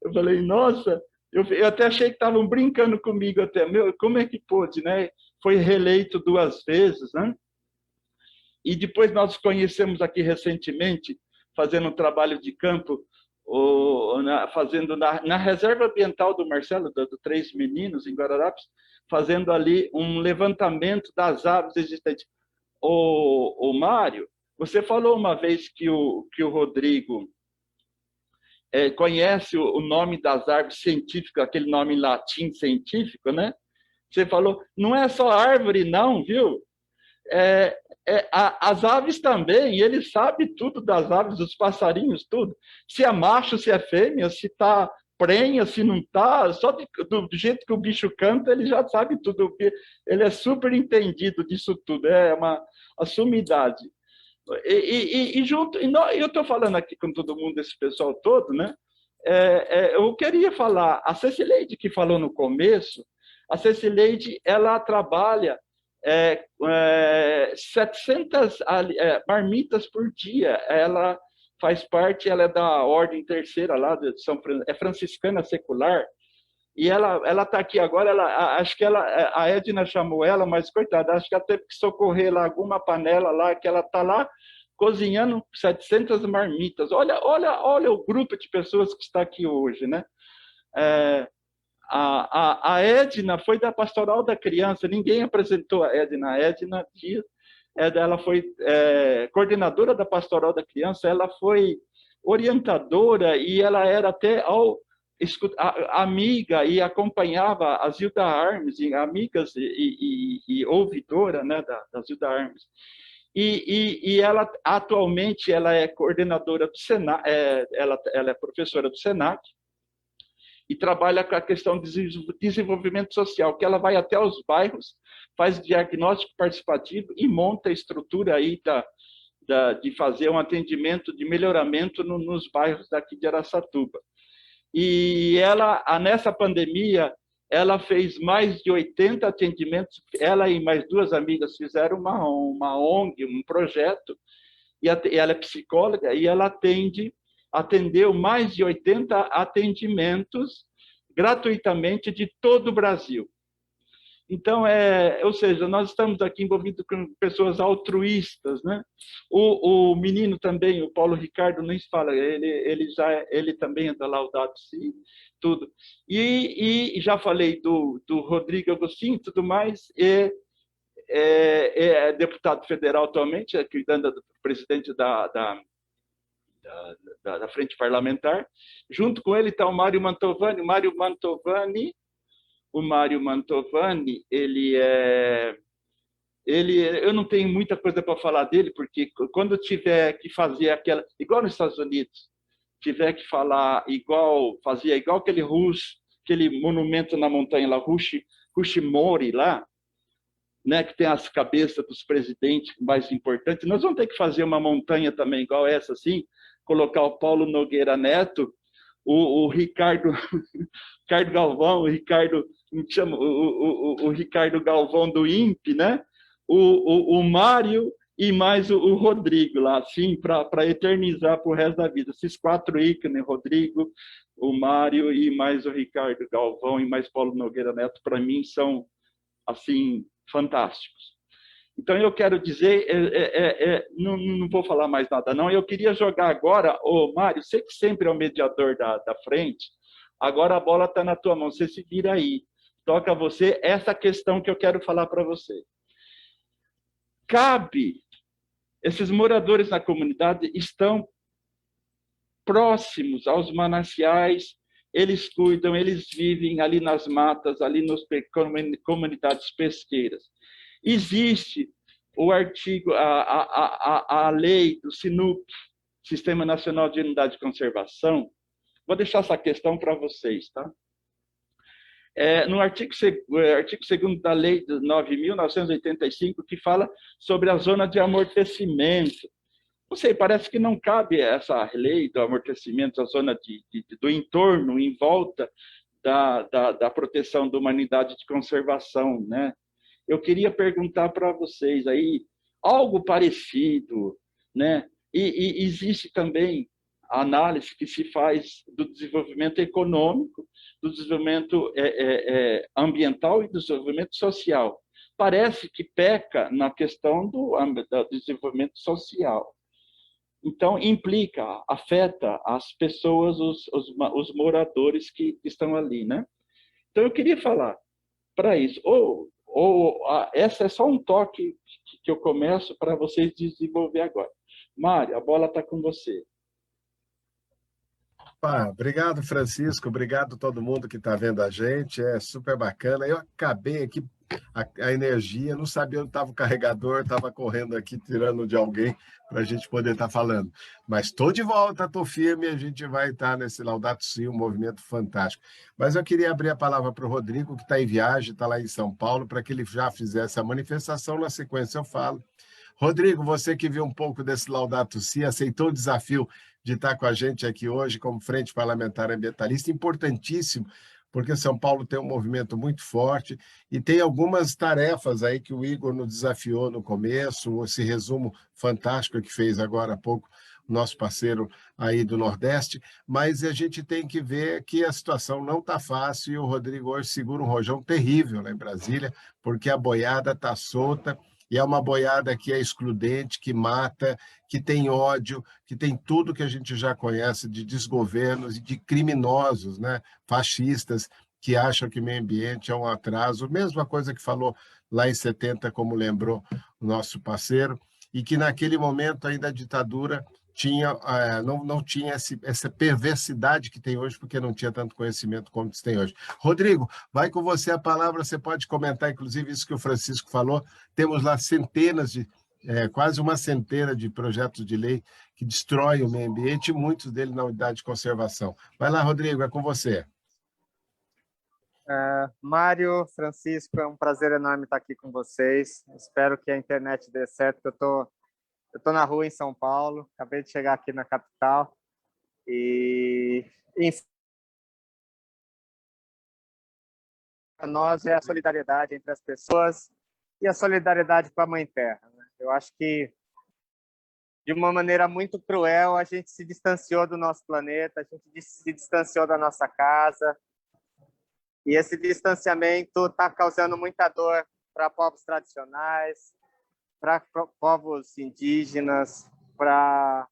Eu falei, nossa, eu até achei que estavam brincando comigo até, como é que pôde, né? Foi reeleito 2 vezes, né? E depois nós conhecemos aqui recentemente, fazendo um trabalho de campo, fazendo na Reserva Ambiental do Marcelo, do Três Meninos, em Guararapes, fazendo ali um levantamento das árvores existentes. O Mário, Você falou uma vez que o Rodrigo conhece o nome das árvores científicas, aquele nome em latim científico, né? Você falou, não é só árvore não, viu? As aves também, ele sabe tudo das aves, dos passarinhos, tudo. Se é macho, se é fêmea, se está prenha, se não está, só do jeito que o bicho canta, ele já sabe tudo. Ele é super entendido disso tudo, é uma sumidade. Eu estou falando aqui com todo mundo, esse pessoal todo, né? Eu queria falar, a Cecileide que falou no começo, a Cecileide, ela trabalha 700 marmitas por dia. Ela faz parte, ela é da ordem terceira lá de é franciscana secular, e ela está aqui agora. Acho que a Edna chamou ela, mas coitada, acho que ela teve que socorrer lá alguma panela lá, que ela está lá cozinhando 700 marmitas. Olha o grupo de pessoas que está aqui hoje, né? A Edna foi da Pastoral da Criança, ninguém apresentou a Edna. A Edna Dias, ela foi coordenadora da Pastoral da Criança, ela foi orientadora e ela era até amiga e acompanhava a Zilda Armes, amigas e ouvidora, né, da Zilda Armes. E ela atualmente ela é coordenadora do Senac, ela é professora do Senac, e trabalha com a questão de desenvolvimento social, que ela vai até os bairros, faz diagnóstico participativo e monta a estrutura aí de fazer um atendimento de melhoramento nos bairros daqui de Araçatuba. E ela, nessa pandemia, ela fez mais de 80 atendimentos, ela e mais duas amigas fizeram uma ONG, um projeto, e ela é psicóloga, e ela atendeu mais de 80 atendimentos gratuitamente de todo o Brasil. Então, ou seja, nós estamos aqui envolvidos com pessoas altruístas, né? O menino também, o Paulo Ricardo, nem se fala, ele também é da Laudato Si, tudo. E já falei do Rodrigo Agostinho e tudo mais, é deputado federal atualmente, cuidando do presidente da Frente Parlamentar. Junto com ele está o Mário Mantovani. O Mário Mantovani, eu não tenho muita coisa para falar dele, porque quando tiver que fazer igual nos Estados Unidos, tiver que falar fazia igual aquele monumento na montanha lá, Rushimori lá, né, que tem as cabeças dos presidentes mais importantes, nós vamos ter que fazer uma montanha também igual essa, assim, colocar o Paulo Nogueira Neto, o Ricardo Galvão, o Ricardo Galvão do INPE, né? O Mário e mais o Rodrigo lá, assim, para eternizar para o resto da vida. Esses 4 ícones, Rodrigo, o Mário e mais o Ricardo Galvão e mais Paulo Nogueira Neto, para mim são, assim, fantásticos. Então, eu quero dizer, não vou falar mais nada, não. Eu queria jogar agora, Mário, você que sempre é o mediador da frente, agora a bola está na tua mão, você se vira aí. Toca a você essa questão que eu quero falar para você. Esses moradores na comunidade estão próximos aos mananciais, eles cuidam, eles vivem ali nas matas, ali nas comunidades pesqueiras. Existe o artigo, a lei do SINUC, Sistema Nacional de Unidade de Conservação. Vou deixar essa questão para vocês, tá? No artigo 2º da lei de 9.985, que fala sobre a zona de amortecimento. Não sei, parece que não cabe essa lei do amortecimento, a zona do entorno, em volta da proteção da humanidade de conservação, né? Eu queria perguntar para vocês aí, algo parecido, né? E existe também a análise que se faz do desenvolvimento econômico, do desenvolvimento ambiental e do desenvolvimento social. Parece que peca na questão do desenvolvimento social. Então, afeta as pessoas, os moradores que estão ali, né? Então, eu queria falar para isso, essa é só um toque que eu começo para vocês desenvolver agora. Mário, a bola está com você. Obrigado, Francisco. Obrigado a todo mundo que está vendo a gente. É super bacana. Eu acabei aqui a energia, não sabia onde estava o carregador, estava correndo aqui, tirando de alguém para a gente poder estar falando. Mas estou de volta, estou firme e a gente vai estar nesse Laudato Si, um movimento fantástico. Mas eu queria abrir a palavra para o Rodrigo, que está em viagem, está lá em São Paulo, para que ele já fizesse a manifestação. Na sequência eu falo. Rodrigo, você que viu um pouco desse Laudato Si, aceitou o desafio de estar com a gente aqui hoje como Frente Parlamentar Ambientalista, importantíssimo, porque São Paulo tem um movimento muito forte e tem algumas tarefas aí que o Igor nos desafiou no começo, esse resumo fantástico que fez agora há pouco o nosso parceiro aí do Nordeste, mas a gente tem que ver que a situação não está fácil e o Rodrigo hoje segura um rojão terrível lá em Brasília, porque a boiada está solta, e é uma boiada que é excludente, que mata, que tem ódio, que tem tudo que a gente já conhece de desgovernos e de criminosos, né? Fascistas, que acham que meio ambiente é um atraso. Mesma coisa que falou lá em 70, como lembrou o nosso parceiro, e que naquele momento ainda a ditadura não tinha essa perversidade que tem hoje, porque não tinha tanto conhecimento como tem hoje. Rodrigo, vai com você a palavra, você pode comentar, inclusive, isso que o Francisco falou. Temos lá quase uma centena de projetos de lei que destroem o meio ambiente, e muitos deles na unidade de conservação. Vai lá, Rodrigo, é com você. Mário, Francisco, é um prazer enorme estar aqui com vocês. Espero que a internet dê certo, porque eu estou na rua em São Paulo, acabei de chegar aqui na capital e, enfim, para nós é a solidariedade entre as pessoas e a solidariedade com a Mãe Terra, né? Eu acho que, de uma maneira muito cruel, a gente se distanciou do nosso planeta, a gente se distanciou da nossa casa, e esse distanciamento está causando muita dor para povos tradicionais, para povos indígenas, para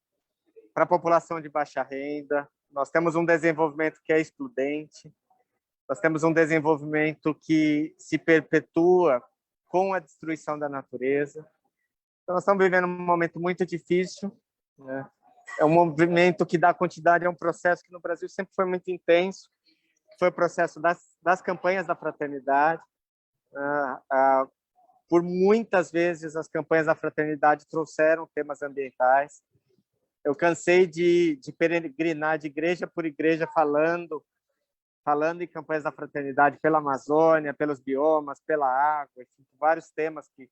a população de baixa renda. Nós temos um desenvolvimento que é excludente, nós temos um desenvolvimento que se perpetua com a destruição da natureza. Então, nós estamos vivendo um momento muito difícil, né? É um movimento que dá continuidade a um processo que no Brasil sempre foi muito intenso, que foi o processo das campanhas da fraternidade. Por muitas vezes, as campanhas da fraternidade trouxeram temas ambientais. Eu cansei de peregrinar de igreja por igreja falando em campanhas da fraternidade pela Amazônia, pelos biomas, pela água, enfim, vários temas que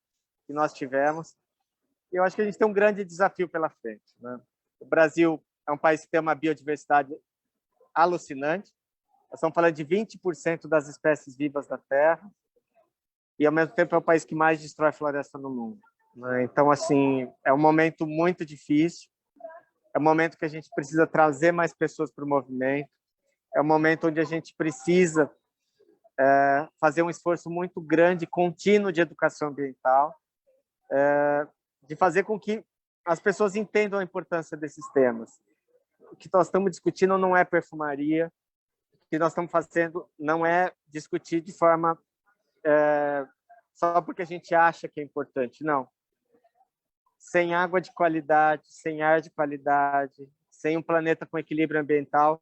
nós tivemos. E eu acho que a gente tem um grande desafio pela frente, né? O Brasil é um país que tem uma biodiversidade alucinante. Nós estamos falando de 20% das espécies vivas da Terra, e, ao mesmo tempo, é o país que mais destrói floresta no mundo, né? Então, assim, é um momento muito difícil, é um momento que a gente precisa trazer mais pessoas para o movimento, é um momento onde a gente precisa fazer um esforço muito grande, contínuo de educação ambiental, de fazer com que as pessoas entendam a importância desses temas. O que nós estamos discutindo não é perfumaria, o que nós estamos fazendo não é discutir de forma só porque a gente acha que é importante, não. Sem água de qualidade, sem ar de qualidade, sem um planeta com equilíbrio ambiental,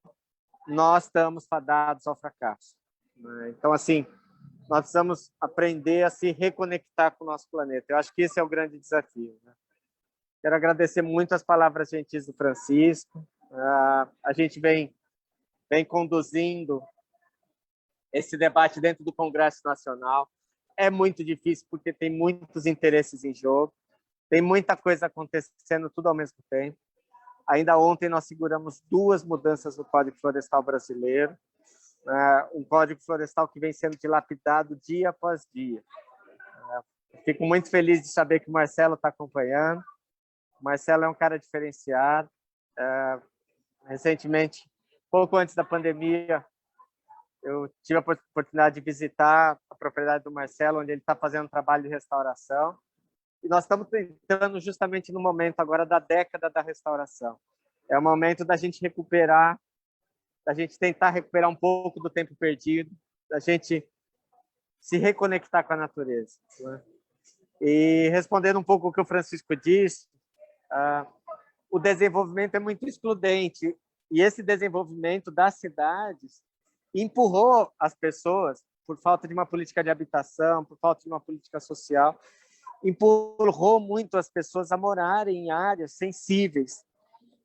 nós estamos fadados ao fracasso, né? Então, assim, nós precisamos aprender a se reconectar com o nosso planeta. Eu acho que esse é o grande desafio, né? Quero agradecer muito as palavras gentis do Francisco. A gente vem conduzindo esse debate dentro do Congresso Nacional. É muito difícil porque tem muitos interesses em jogo, tem muita coisa acontecendo tudo ao mesmo tempo. Ainda ontem nós seguramos 2 mudanças no Código Florestal brasileiro, um Código Florestal que vem sendo dilapidado dia após dia. Fico muito feliz de saber que o Marcelo está acompanhando. O Marcelo é um cara diferenciado. Recentemente, pouco antes da pandemia, eu tive a oportunidade de visitar a propriedade do Marcelo, onde ele está fazendo um trabalho de restauração. E nós estamos entrando justamente no momento agora da década da restauração. É o momento da gente recuperar, da gente tentar recuperar um pouco do tempo perdido, da gente se reconectar com a natureza, né? E respondendo um pouco o que o Francisco disse, o desenvolvimento é muito excludente, e esse desenvolvimento das cidades empurrou as pessoas, por falta de uma política de habitação, por falta de uma política social, empurrou muito as pessoas a morarem em áreas sensíveis,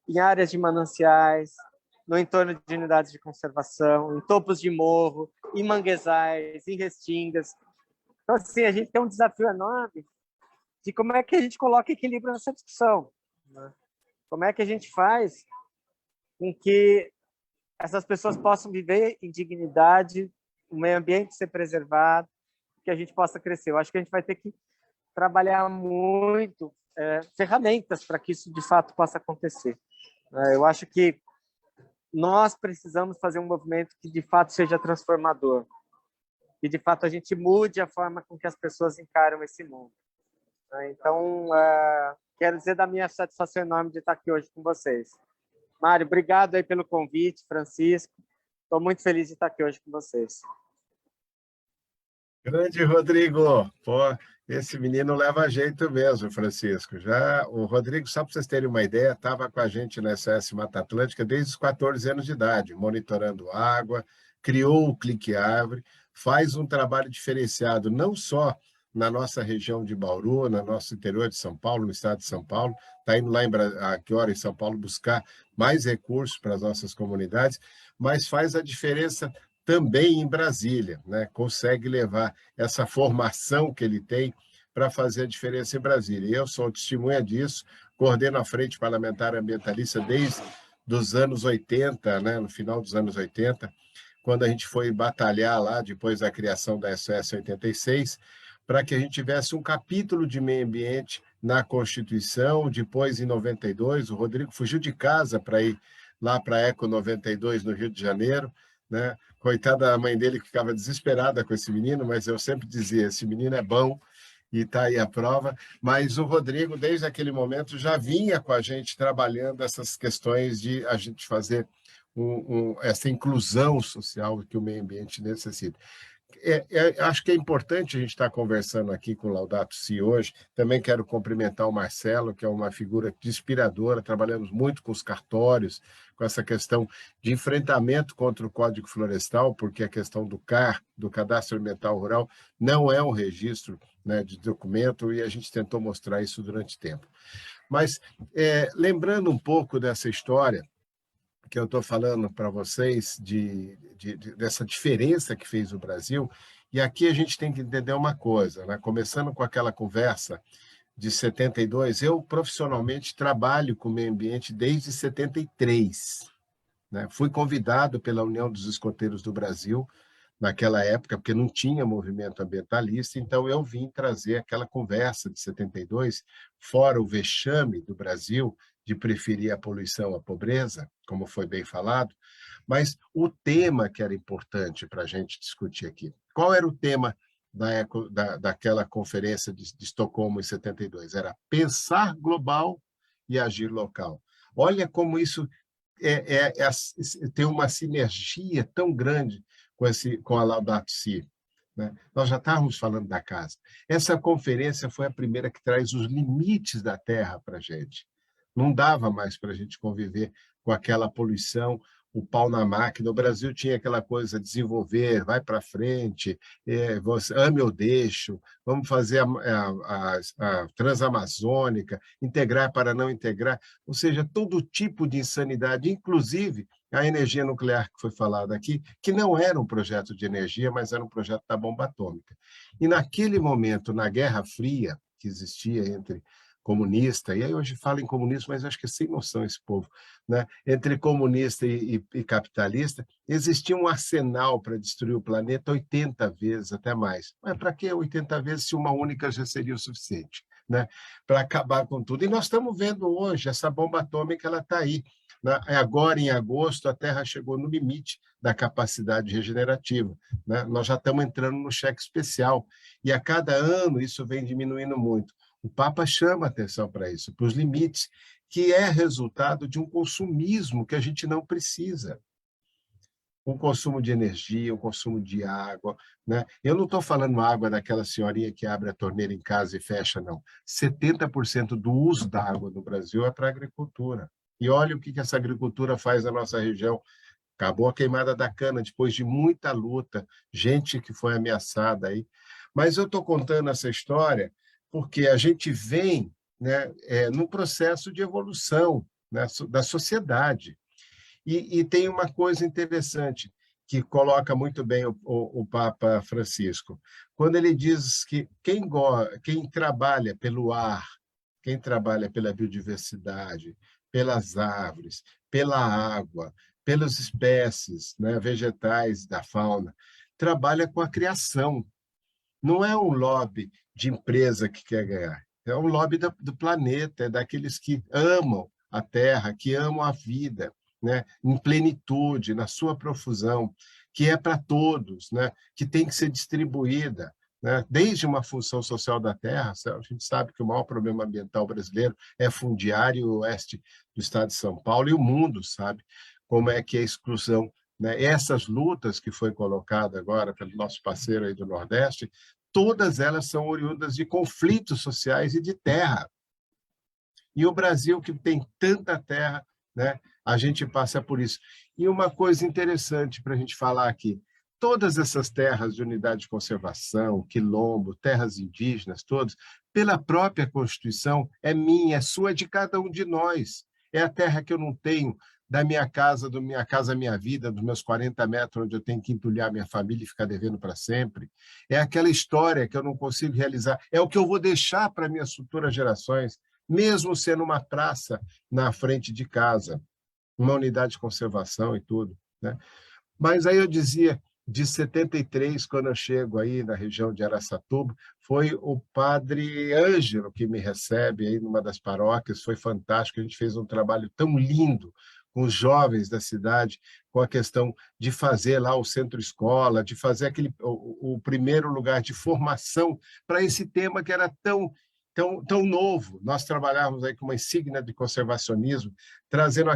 em áreas de mananciais, no entorno de unidades de conservação, em topos de morro, em manguezais, em restingas. Então, assim, a gente tem um desafio enorme de como é que a gente coloca equilíbrio nessa discussão, né? Como é que a gente faz com que essas pessoas possam viver em dignidade, o meio ambiente ser preservado, que a gente possa crescer. Eu acho que a gente vai ter que trabalhar muito ferramentas para que isso, de fato, possa acontecer. Eu acho que nós precisamos fazer um movimento que, de fato, seja transformador, que, de fato, a gente mude a forma com que as pessoas encaram esse mundo. Então, quero dizer da minha satisfação enorme de estar aqui hoje com vocês. Mário, obrigado aí pelo convite, Francisco. Estou muito feliz de estar aqui hoje com vocês. Grande Rodrigo, pô, esse menino leva jeito mesmo, Francisco. Já o Rodrigo, só para vocês terem uma ideia, estava com a gente na SOS Mata Atlântica desde os 14 anos de idade, monitorando água, criou o Clique Árvore, faz um trabalho diferenciado, não só na nossa região de Bauru, no nosso interior de São Paulo, no estado de São Paulo, está indo lá em São Paulo buscar mais recursos para as nossas comunidades, mas faz a diferença também em Brasília, né? Consegue levar essa formação que ele tem para fazer a diferença em Brasília. E eu sou testemunha disso, coordeno a Frente Parlamentar Ambientalista desde os anos 80, né? No final dos anos 80, quando a gente foi batalhar lá, depois da criação da SOS 86, para que a gente tivesse um capítulo de meio ambiente na Constituição. Depois, em 92, o Rodrigo fugiu de casa para ir lá para a Eco 92, no Rio de Janeiro, né? Coitada da mãe dele, que ficava desesperada com esse menino, mas eu sempre dizia, esse menino é bom, e está aí a prova. Mas o Rodrigo, desde aquele momento, já vinha com a gente trabalhando essas questões de a gente fazer essa inclusão social que o meio ambiente necessita. Acho que é importante a gente estar conversando aqui com o Laudato Si hoje. Também quero cumprimentar o Marcelo, que é uma figura inspiradora. Trabalhamos muito com os cartórios, com essa questão de enfrentamento contra o Código Florestal, porque a questão do CAR, do Cadastro Ambiental Rural, não é um registro, né, de documento, e a gente tentou mostrar isso durante tempo. Mas, lembrando um pouco dessa história que eu estou falando para vocês, dessa diferença que fez o Brasil, e aqui a gente tem que entender uma coisa, né? Começando com aquela conversa de 72, eu profissionalmente trabalho com o meio ambiente desde 73. Né? Fui convidado pela União dos Escoteiros do Brasil, naquela época, porque não tinha movimento ambientalista, então eu vim trazer aquela conversa de 72, fora o vexame do Brasil, de preferir a poluição à pobreza, como foi bem falado, mas o tema que era importante para a gente discutir aqui. Qual era o tema daquela conferência de Estocolmo em 72? Era pensar global e agir local. Olha como isso tem uma sinergia tão grande com a Laudato Si. Né? Nós já estávamos falando da casa. Essa conferência foi a primeira que traz os limites da Terra para a gente. Não dava mais para a gente conviver com aquela poluição, o pau na máquina. O Brasil tinha aquela coisa, desenvolver, vai para frente, ame ou deixo, vamos fazer a Transamazônica, integrar para não integrar, ou seja, todo tipo de insanidade, inclusive a energia nuclear que foi falada aqui, que não era um projeto de energia, mas era um projeto da bomba atômica. E naquele momento, na Guerra Fria, que existia entre comunista, e aí hoje fala em comunismo, mas acho que é sem noção esse povo, né? Entre comunista e capitalista, existia um arsenal para destruir o planeta 80 vezes, até mais. Mas para que 80 vezes se uma única já seria o suficiente, né? Para acabar com tudo. E nós estamos vendo hoje, essa bomba atômica, ela está aí. Agora, em agosto, a Terra chegou no limite da capacidade regenerativa. Né? Nós já estamos entrando no cheque especial, e a cada ano isso vem diminuindo muito. O Papa chama atenção para isso, para os limites, que é resultado de um consumismo que a gente não precisa. o consumo de energia, o consumo de água, né? Eu não estou falando água daquela senhorinha que abre a torneira em casa e fecha, não. 70% do uso da água no Brasil é para a agricultura. E olha o que essa agricultura faz na nossa região. Acabou a queimada da cana, depois de muita luta, gente que foi ameaçada aí. Mas eu estou contando essa história porque a gente vem, né, num processo de evolução, né, da sociedade. E tem uma coisa interessante, que coloca muito bem o Papa Francisco, quando ele diz que quem trabalha pelo ar, quem trabalha pela biodiversidade, pelas árvores, pela água, pelas espécies, né, vegetais da fauna, trabalha com a criação. Não é um lobby de empresa que quer ganhar, é um lobby do planeta, é daqueles que amam a Terra, que amam a vida, né, em plenitude, na sua profusão, que é para todos, né, que tem que ser distribuída, né, desde uma função social da terra. A gente sabe que o maior problema ambiental brasileiro é fundiário oeste do estado de São Paulo, e o mundo sabe como é que é a exclusão, né? Essas lutas que foi colocada agora pelo nosso parceiro aí do Nordeste, todas elas são oriundas de conflitos sociais e de terra. E o Brasil, que tem tanta terra, né, a gente passa por isso. E uma coisa interessante para a gente falar aqui, todas essas terras de unidade de conservação, quilombo, terras indígenas, todas, pela própria Constituição, é minha, é sua, é de cada um de nós. É a terra que eu não tenho da minha casa, minha vida, dos meus 40 metros, onde eu tenho que entulhar minha família e ficar devendo para sempre. É aquela história que eu não consigo realizar. É o que eu vou deixar para minhas futuras gerações, mesmo sendo uma praça na frente de casa, uma unidade de conservação e tudo, né? Mas aí eu dizia, de 73, quando eu chego aí na região de Araçatuba, foi o padre Ângelo que me recebe aí numa das paróquias, foi fantástico, a gente fez um trabalho tão lindo com os jovens da cidade, com a questão de fazer lá o centro-escola, de fazer o primeiro lugar de formação para esse tema que era tão novo. Nós trabalhávamos aí com uma insígnia de conservacionismo, trazendo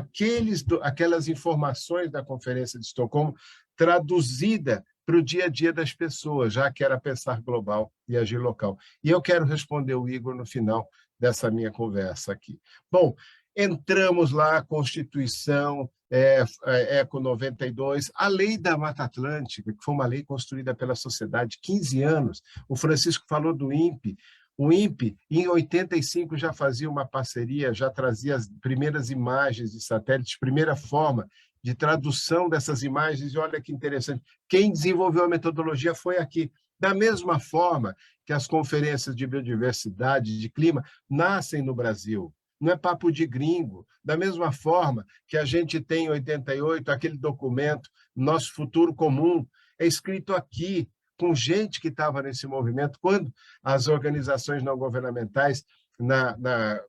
aquelas informações da Conferência de Estocolmo traduzida para o dia a dia das pessoas, já que era pensar global e agir local. E eu quero responder o Igor no final dessa minha conversa aqui. Bom, entramos lá, Constituição, ECO 92, a Lei da Mata Atlântica, que foi uma lei construída pela sociedade, 15 anos. O Francisco falou do INPE. O INPE, em 85, já fazia uma parceria, já trazia as primeiras imagens de satélites, primeira forma de tradução dessas imagens, e olha que interessante, quem desenvolveu a metodologia foi aqui. Da mesma forma que as conferências de biodiversidade, de clima, nascem no Brasil. Não é papo de gringo. Da mesma forma que a gente tem em 88, aquele documento, Nosso Futuro Comum, é escrito aqui, com gente que estava nesse movimento, quando as organizações não governamentais,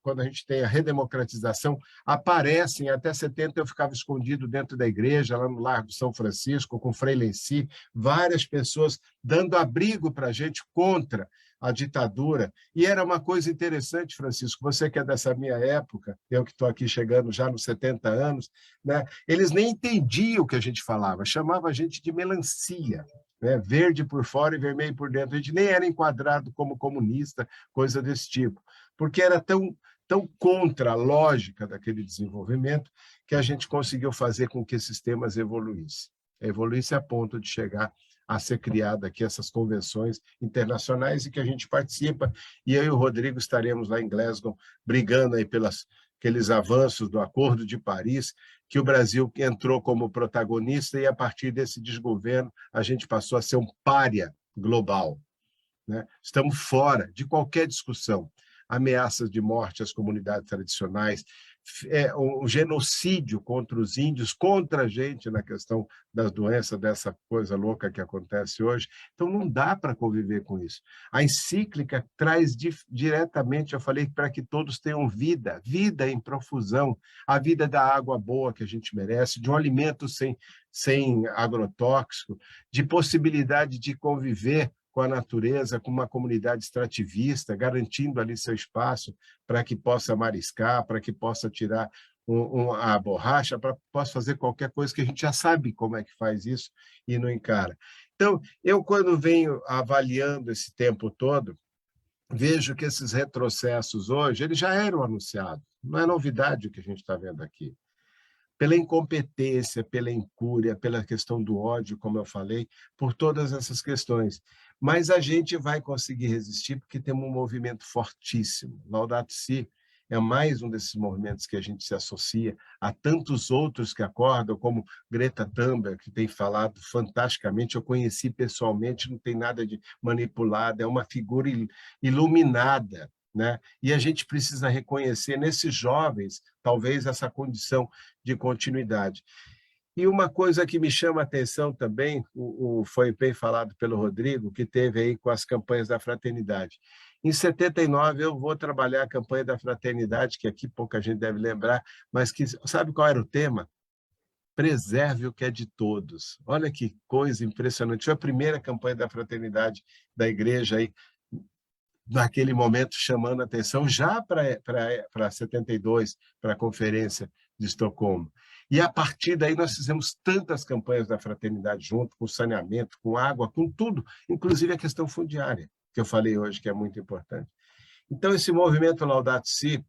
quando a gente tem a redemocratização, aparecem. Até 70 eu ficava escondido dentro da igreja, lá no Largo São Francisco, com Frei Lenci, várias pessoas dando abrigo para a gente contra a ditadura. E era uma coisa interessante, Francisco, você que é dessa minha época, eu que estou aqui chegando já nos 70 anos, né? Eles nem entendiam o que a gente falava, chamava a gente de melancia, né? Verde por fora e vermelho por dentro. A gente nem era enquadrado como comunista, coisa desse tipo, porque era tão contra a lógica daquele desenvolvimento que a gente conseguiu fazer com que esses temas evoluíssem a ponto de chegar a ser criada aqui essas convenções internacionais e que a gente participa, e eu e o Rodrigo estaremos lá em Glasgow brigando aí aqueles avanços do Acordo de Paris, que o Brasil entrou como protagonista, e a partir desse desgoverno a gente passou a ser um pária global, né? Estamos fora de qualquer discussão. Ameaças de morte às comunidades tradicionais, um genocídio contra os índios, contra a gente na questão das doenças, dessa coisa louca que acontece hoje. Então, não dá para conviver com isso. A encíclica traz diretamente, eu falei, para que todos tenham vida em profusão, a vida da água boa que a gente merece, de um alimento sem agrotóxico, de possibilidade de conviver com a natureza, com uma comunidade extrativista, garantindo ali seu espaço para que possa mariscar, para que possa tirar a borracha, para que possa fazer qualquer coisa que a gente já sabe como é que faz isso e não encara. Então, eu, quando venho avaliando esse tempo todo, vejo que esses retrocessos hoje, eles já eram anunciados, não é novidade o que a gente está vendo aqui. Pela incompetência, pela incúria, pela questão do ódio, como eu falei, por todas essas questões. Mas a gente vai conseguir resistir porque temos um movimento fortíssimo. Laudato Si é mais um desses movimentos que a gente se associa a tantos outros que acordam, como Greta Thunberg, que tem falado fantasticamente. Eu conheci pessoalmente, não tem nada de manipulado, é uma figura iluminada, né? E a gente precisa reconhecer nesses jovens, talvez, essa condição de continuidade. E uma coisa que me chama a atenção também, foi bem falado pelo Rodrigo, que teve aí com as campanhas da fraternidade. Em 79, eu vou trabalhar a campanha da fraternidade, que aqui pouca gente deve lembrar, mas que sabe qual era o tema? Preserve o que é de todos. Olha que coisa impressionante. Foi a primeira campanha da fraternidade da igreja aí, naquele momento, chamando a atenção já para 72, para a Conferência de Estocolmo. E, a partir daí, nós fizemos tantas campanhas da fraternidade junto, com saneamento, com água, com tudo, inclusive a questão fundiária, que eu falei hoje, que é muito importante. Então, esse movimento Laudato Si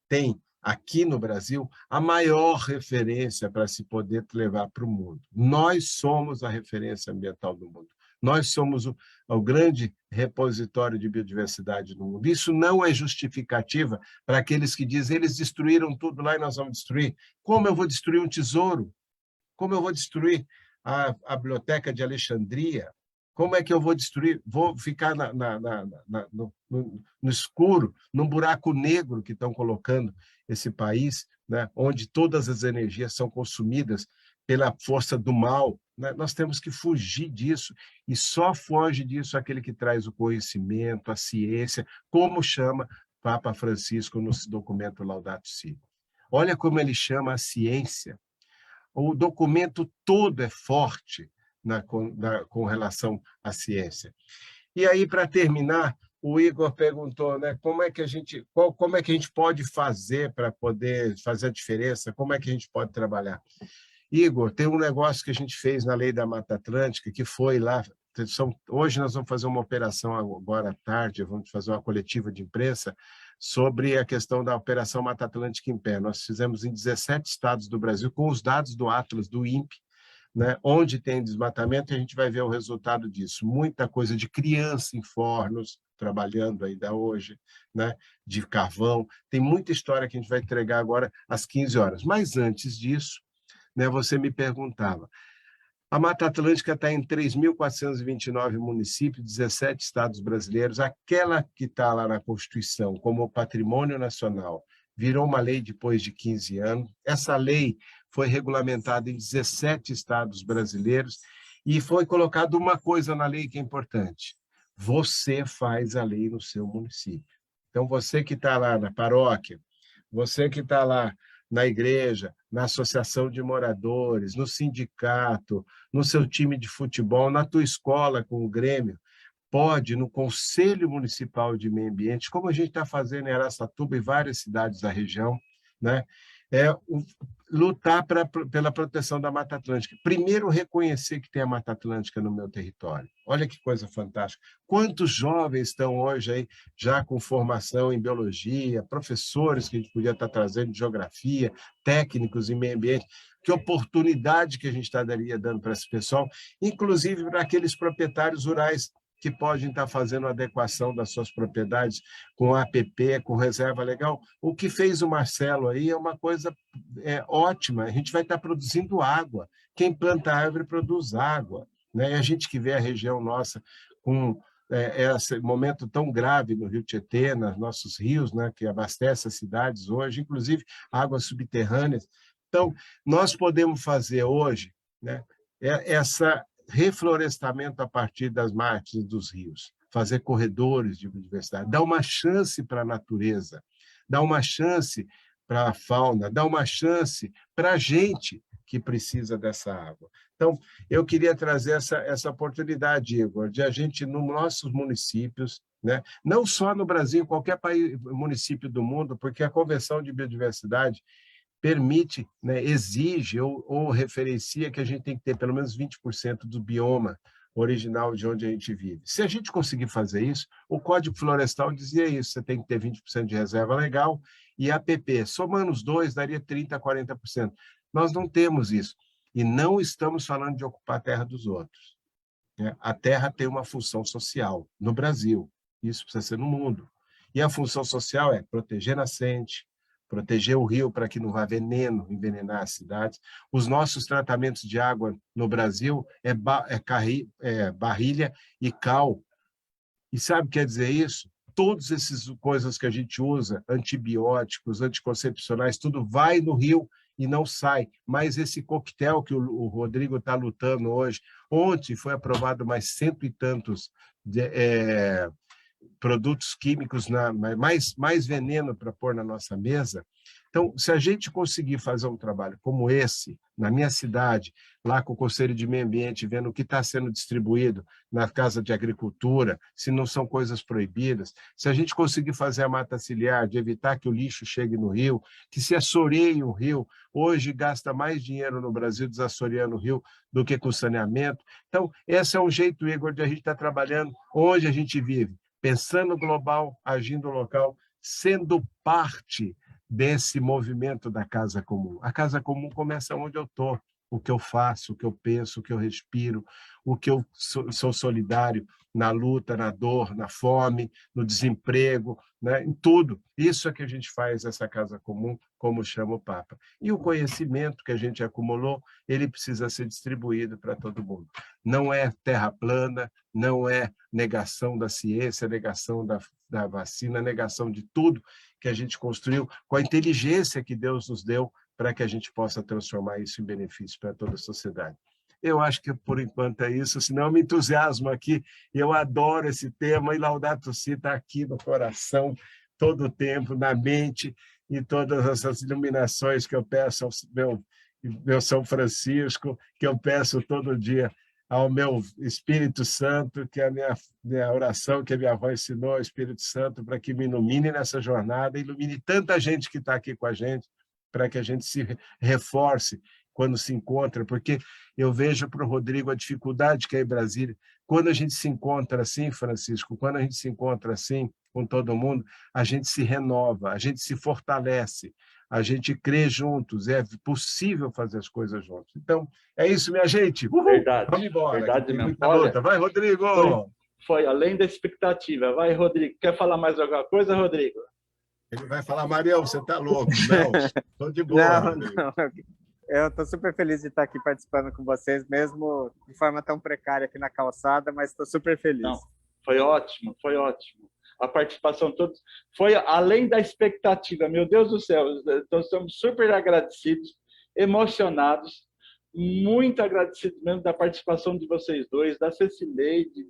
tem, aqui no Brasil, a maior referência para se poder levar para o mundo. Nós somos a referência ambiental do mundo. Nós somos o grande repositório de biodiversidade no mundo. Isso não é justificativa para aqueles que dizem eles destruíram tudo lá e nós vamos destruir. Como eu vou destruir um tesouro? Como eu vou destruir a Biblioteca de Alexandria? Como é que eu vou destruir? Vou ficar no escuro, num buraco negro que estão colocando esse país, né, onde todas as energias são consumidas pela força do mal, né? Nós temos que fugir disso, e só foge disso aquele que traz o conhecimento, a ciência, como chama Papa Francisco no documento Laudato Si. Olha como ele chama a ciência. O documento todo é forte com relação à ciência. E aí, para terminar, o Igor perguntou, né, como é que a gente pode fazer para poder fazer a diferença, como é que a gente pode trabalhar? Igor, tem um negócio que a gente fez na Lei da Mata Atlântica, que foi lá, hoje nós vamos fazer uma operação agora à tarde, vamos fazer uma coletiva de imprensa sobre a questão da Operação Mata Atlântica em Pé. Nós fizemos em 17 estados do Brasil, com os dados do Atlas, do INPE, né, onde tem desmatamento, e a gente vai ver o resultado disso. Muita coisa de criança em fornos, trabalhando ainda hoje, né, de carvão. Tem muita história que a gente vai entregar agora às 15 horas. Mas antes disso, né, você me perguntava, a Mata Atlântica está em 3.429 municípios, 17 estados brasileiros. Aquela que está lá na Constituição como patrimônio nacional virou uma lei depois de 15 anos. Essa lei foi regulamentada em 17 estados brasileiros e foi colocada uma coisa na lei que é importante. Você faz a lei no seu município. Então, você que está lá na paróquia, você que está lá na igreja, na associação de moradores, no sindicato, no seu time de futebol, na tua escola com o Grêmio, pode, no Conselho Municipal de Meio Ambiente, como a gente está fazendo em Araçatuba e várias cidades da região, né, lutar pela proteção da Mata Atlântica. Primeiro, reconhecer que tem a Mata Atlântica no meu território. Olha que coisa fantástica. Quantos jovens estão hoje aí já com formação em biologia, professores que a gente podia estar trazendo de geografia, técnicos em meio ambiente. Que oportunidade que a gente estaria dando para esse pessoal, inclusive para aqueles proprietários rurais que podem estar fazendo adequação das suas propriedades com APP, com reserva legal. O que fez o Marcelo aí é uma coisa ótima. A gente vai estar produzindo água. Quem planta árvore produz água, né? E a gente que vê a região nossa com esse momento tão grave no Rio Tietê, nos nossos rios, né, que abastece as cidades hoje, inclusive águas subterrâneas. Então, nós podemos fazer hoje, né, essa reflorestamento a partir das margens dos rios, fazer corredores de biodiversidade, dar uma chance para a natureza, dar uma chance para a fauna, dá uma chance para a gente que precisa dessa água. Então, eu queria trazer essa oportunidade, Igor, de a gente, nos nossos municípios, né, não só no Brasil, em qualquer país, município do mundo, porque a Convenção de Biodiversidade permite, né, exige ou referencia que a gente tem que ter pelo menos 20% do bioma original de onde a gente vive. Se a gente conseguir fazer isso, o Código Florestal dizia isso, você tem que ter 20% de reserva legal e APP. Somando os dois, daria 30% a 40%. Nós não temos isso. E não estamos falando de ocupar a terra dos outros, né? A terra tem uma função social no Brasil, isso precisa ser no mundo. E a função social é proteger nascente, proteger o rio para que não vá veneno, envenenar as cidades. Os nossos tratamentos de água no Brasil é barrilha e cal. E sabe o que quer dizer isso? Todas essas coisas que a gente usa, antibióticos, anticoncepcionais, tudo vai no rio e não sai. Mas esse coquetel que o Rodrigo está lutando hoje, ontem foi aprovado mais 100 e tantos produtos químicos, mais veneno para pôr na nossa mesa. Então, se a gente conseguir fazer um trabalho como esse, na minha cidade, lá com o Conselho de Meio Ambiente, vendo o que está sendo distribuído na Casa de Agricultura, se não são coisas proibidas, se a gente conseguir fazer a mata ciliar, de evitar que o lixo chegue no rio, que se assoreie o rio, hoje gasta mais dinheiro no Brasil desassoreando o rio do que com saneamento. Então, esse é um jeito, Igor, de a gente estar trabalhando onde a gente vive, pensando global, agindo local, sendo parte desse movimento da Casa Comum. A Casa Comum começa onde eu estou, o que eu faço, o que eu penso, o que eu respiro, o que eu sou solidário na luta, na dor, na fome, no desemprego, né? Em tudo. Isso é que a gente faz essa Casa Comum, como chama o Papa. E o conhecimento que a gente acumulou, ele precisa ser distribuído para todo mundo. Não é terra plana, não é negação da ciência, negação da vacina, negação de tudo que a gente construiu com a inteligência que Deus nos deu para que a gente possa transformar isso em benefício para toda a sociedade. Eu acho que, por enquanto, é isso, senão eu me entusiasmo aqui, eu adoro esse tema, e Laudato Si está aqui no coração, todo o tempo, na mente, e todas essas iluminações que eu peço ao meu São Francisco, que eu peço todo dia ao meu Espírito Santo, que é a minha oração, que a minha avó ensinou ao Espírito Santo, para que me ilumine nessa jornada, ilumine tanta gente que está aqui com a gente, para que a gente se reforce quando se encontra, porque eu vejo para o Rodrigo a dificuldade que é em Brasília. Quando a gente se encontra assim, Francisco, quando a gente se encontra assim com todo mundo, a gente se renova, a gente se fortalece, a gente crê juntos, é possível fazer as coisas juntos. Então, é isso, minha gente. Uhul. Verdade. Vamos embora. Verdade mesmo. Muita luta. Vai, Rodrigo! Foi além da expectativa. Vai, Rodrigo. Quer falar mais alguma coisa, Rodrigo? Ele vai falar, Marião, você está louco. Não, estou de boa. Não. Eu estou super feliz de estar aqui participando com vocês, mesmo de forma tão precária aqui na calçada, mas estou super feliz. Não, foi ótimo, foi ótimo. A participação de todos foi além da expectativa. Meu Deus do céu, nós estamos super agradecidos, emocionados, muito agradecidos mesmo da participação de vocês dois, da Cecileide,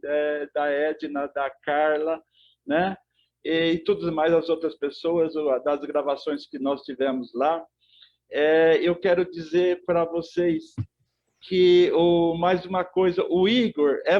da Edna, da Carla, né? E todas mais as outras pessoas, das gravações que nós tivemos lá. Eu quero dizer para vocês que mais uma coisa, o Igor é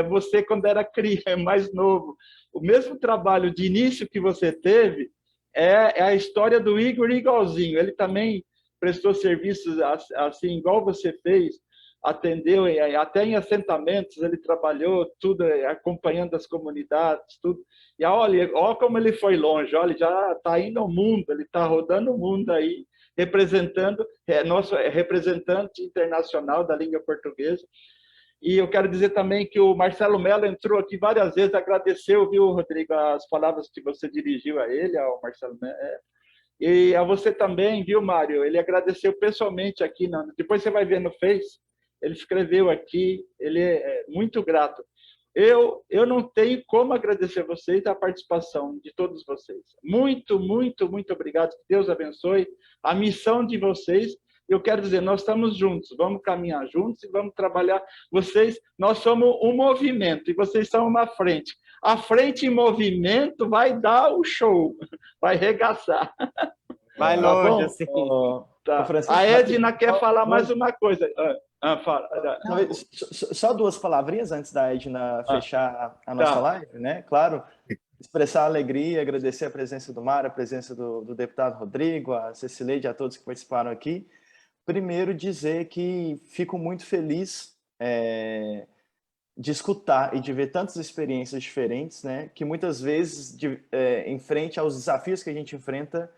você quando era criança, mais novo. O mesmo trabalho de início que você teve é a história do Igor igualzinho. Ele também prestou serviços assim, igual você fez, atendeu até em assentamentos, ele trabalhou tudo, acompanhando as comunidades, tudo. E olha como ele foi longe, olha, já está indo ao mundo, ele está rodando o mundo aí, representando, nosso representante internacional da língua portuguesa. E eu quero dizer também que o Marcelo Mello entrou aqui várias vezes, agradeceu, viu, Rodrigo, as palavras que você dirigiu a ele, ao Marcelo Mello. E a você também, viu, Mário? Ele agradeceu pessoalmente aqui, depois você vai ver no Face, ele escreveu aqui, ele é muito grato. Eu não tenho como agradecer a vocês a participação de todos vocês. Muito, muito, muito obrigado. Que Deus abençoe a missão de vocês. Eu quero dizer, nós estamos juntos, vamos caminhar juntos e vamos trabalhar. Nós somos um movimento e vocês são uma frente. a frente em movimento vai dar o show, vai regaçar. Vai Tá longe, bom? assim. Tá. Francisco, A Edna quer falar mais nós- uma coisa. Fala. Só duas palavrinhas antes da Edna fechar a nossa Tá. live, né? Claro, expressar a alegria, agradecer a presença do Mário, a presença do deputado Rodrigo, a Cecileide, a todos que participaram aqui. Primeiro, dizer que fico muito feliz de escutar e de ver tantas experiências diferentes, né? Que muitas vezes, em frente aos desafios que a gente enfrenta,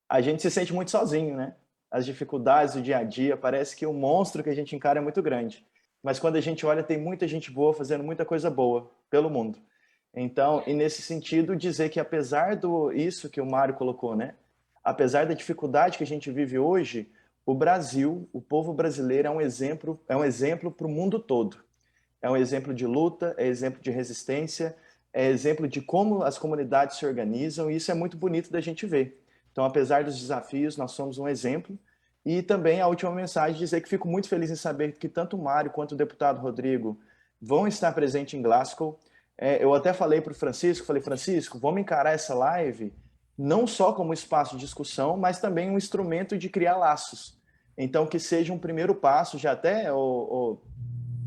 a gente se sente muito sozinho, né? As dificuldades do dia a dia, parece que o monstro que a gente encara é muito grande. Mas quando a gente olha, tem muita gente boa fazendo muita coisa boa pelo mundo. Então, e nesse sentido, dizer que apesar isso que o Mário colocou, né? Apesar da dificuldade que a gente vive hoje, o Brasil, o povo brasileiro é um exemplo para o mundo todo. É um exemplo de luta, é exemplo de resistência, é exemplo de como as comunidades se organizam, e isso é muito bonito da gente ver. Então, apesar dos desafios, nós somos um exemplo. E também a última mensagem, dizer que fico muito feliz em saber que tanto o Mário quanto o deputado Rodrigo vão estar presentes em Glasgow. Eu até falei para o Francisco, Francisco, vamos encarar essa live não só como espaço de discussão, mas também um instrumento de criar laços. Então, que seja um primeiro passo, já até, o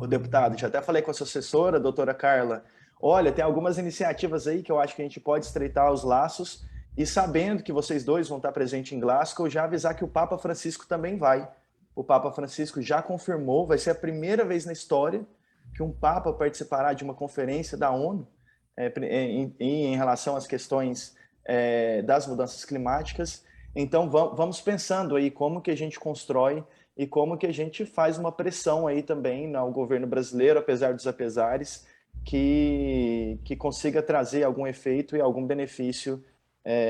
deputado, já até falei com a sua assessora, a doutora Carla, olha, tem algumas iniciativas aí que eu acho que a gente pode estreitar os laços, e sabendo que vocês dois vão estar presentes em Glasgow, já avisar que o Papa Francisco também vai. O Papa Francisco já confirmou, vai ser a primeira vez na história que um Papa participará de uma conferência da ONU em relação às questões das mudanças climáticas. Então, vamos pensando aí como que a gente constrói e como que a gente faz uma pressão aí também no governo brasileiro, apesar dos apesares, que consiga trazer algum efeito e algum benefício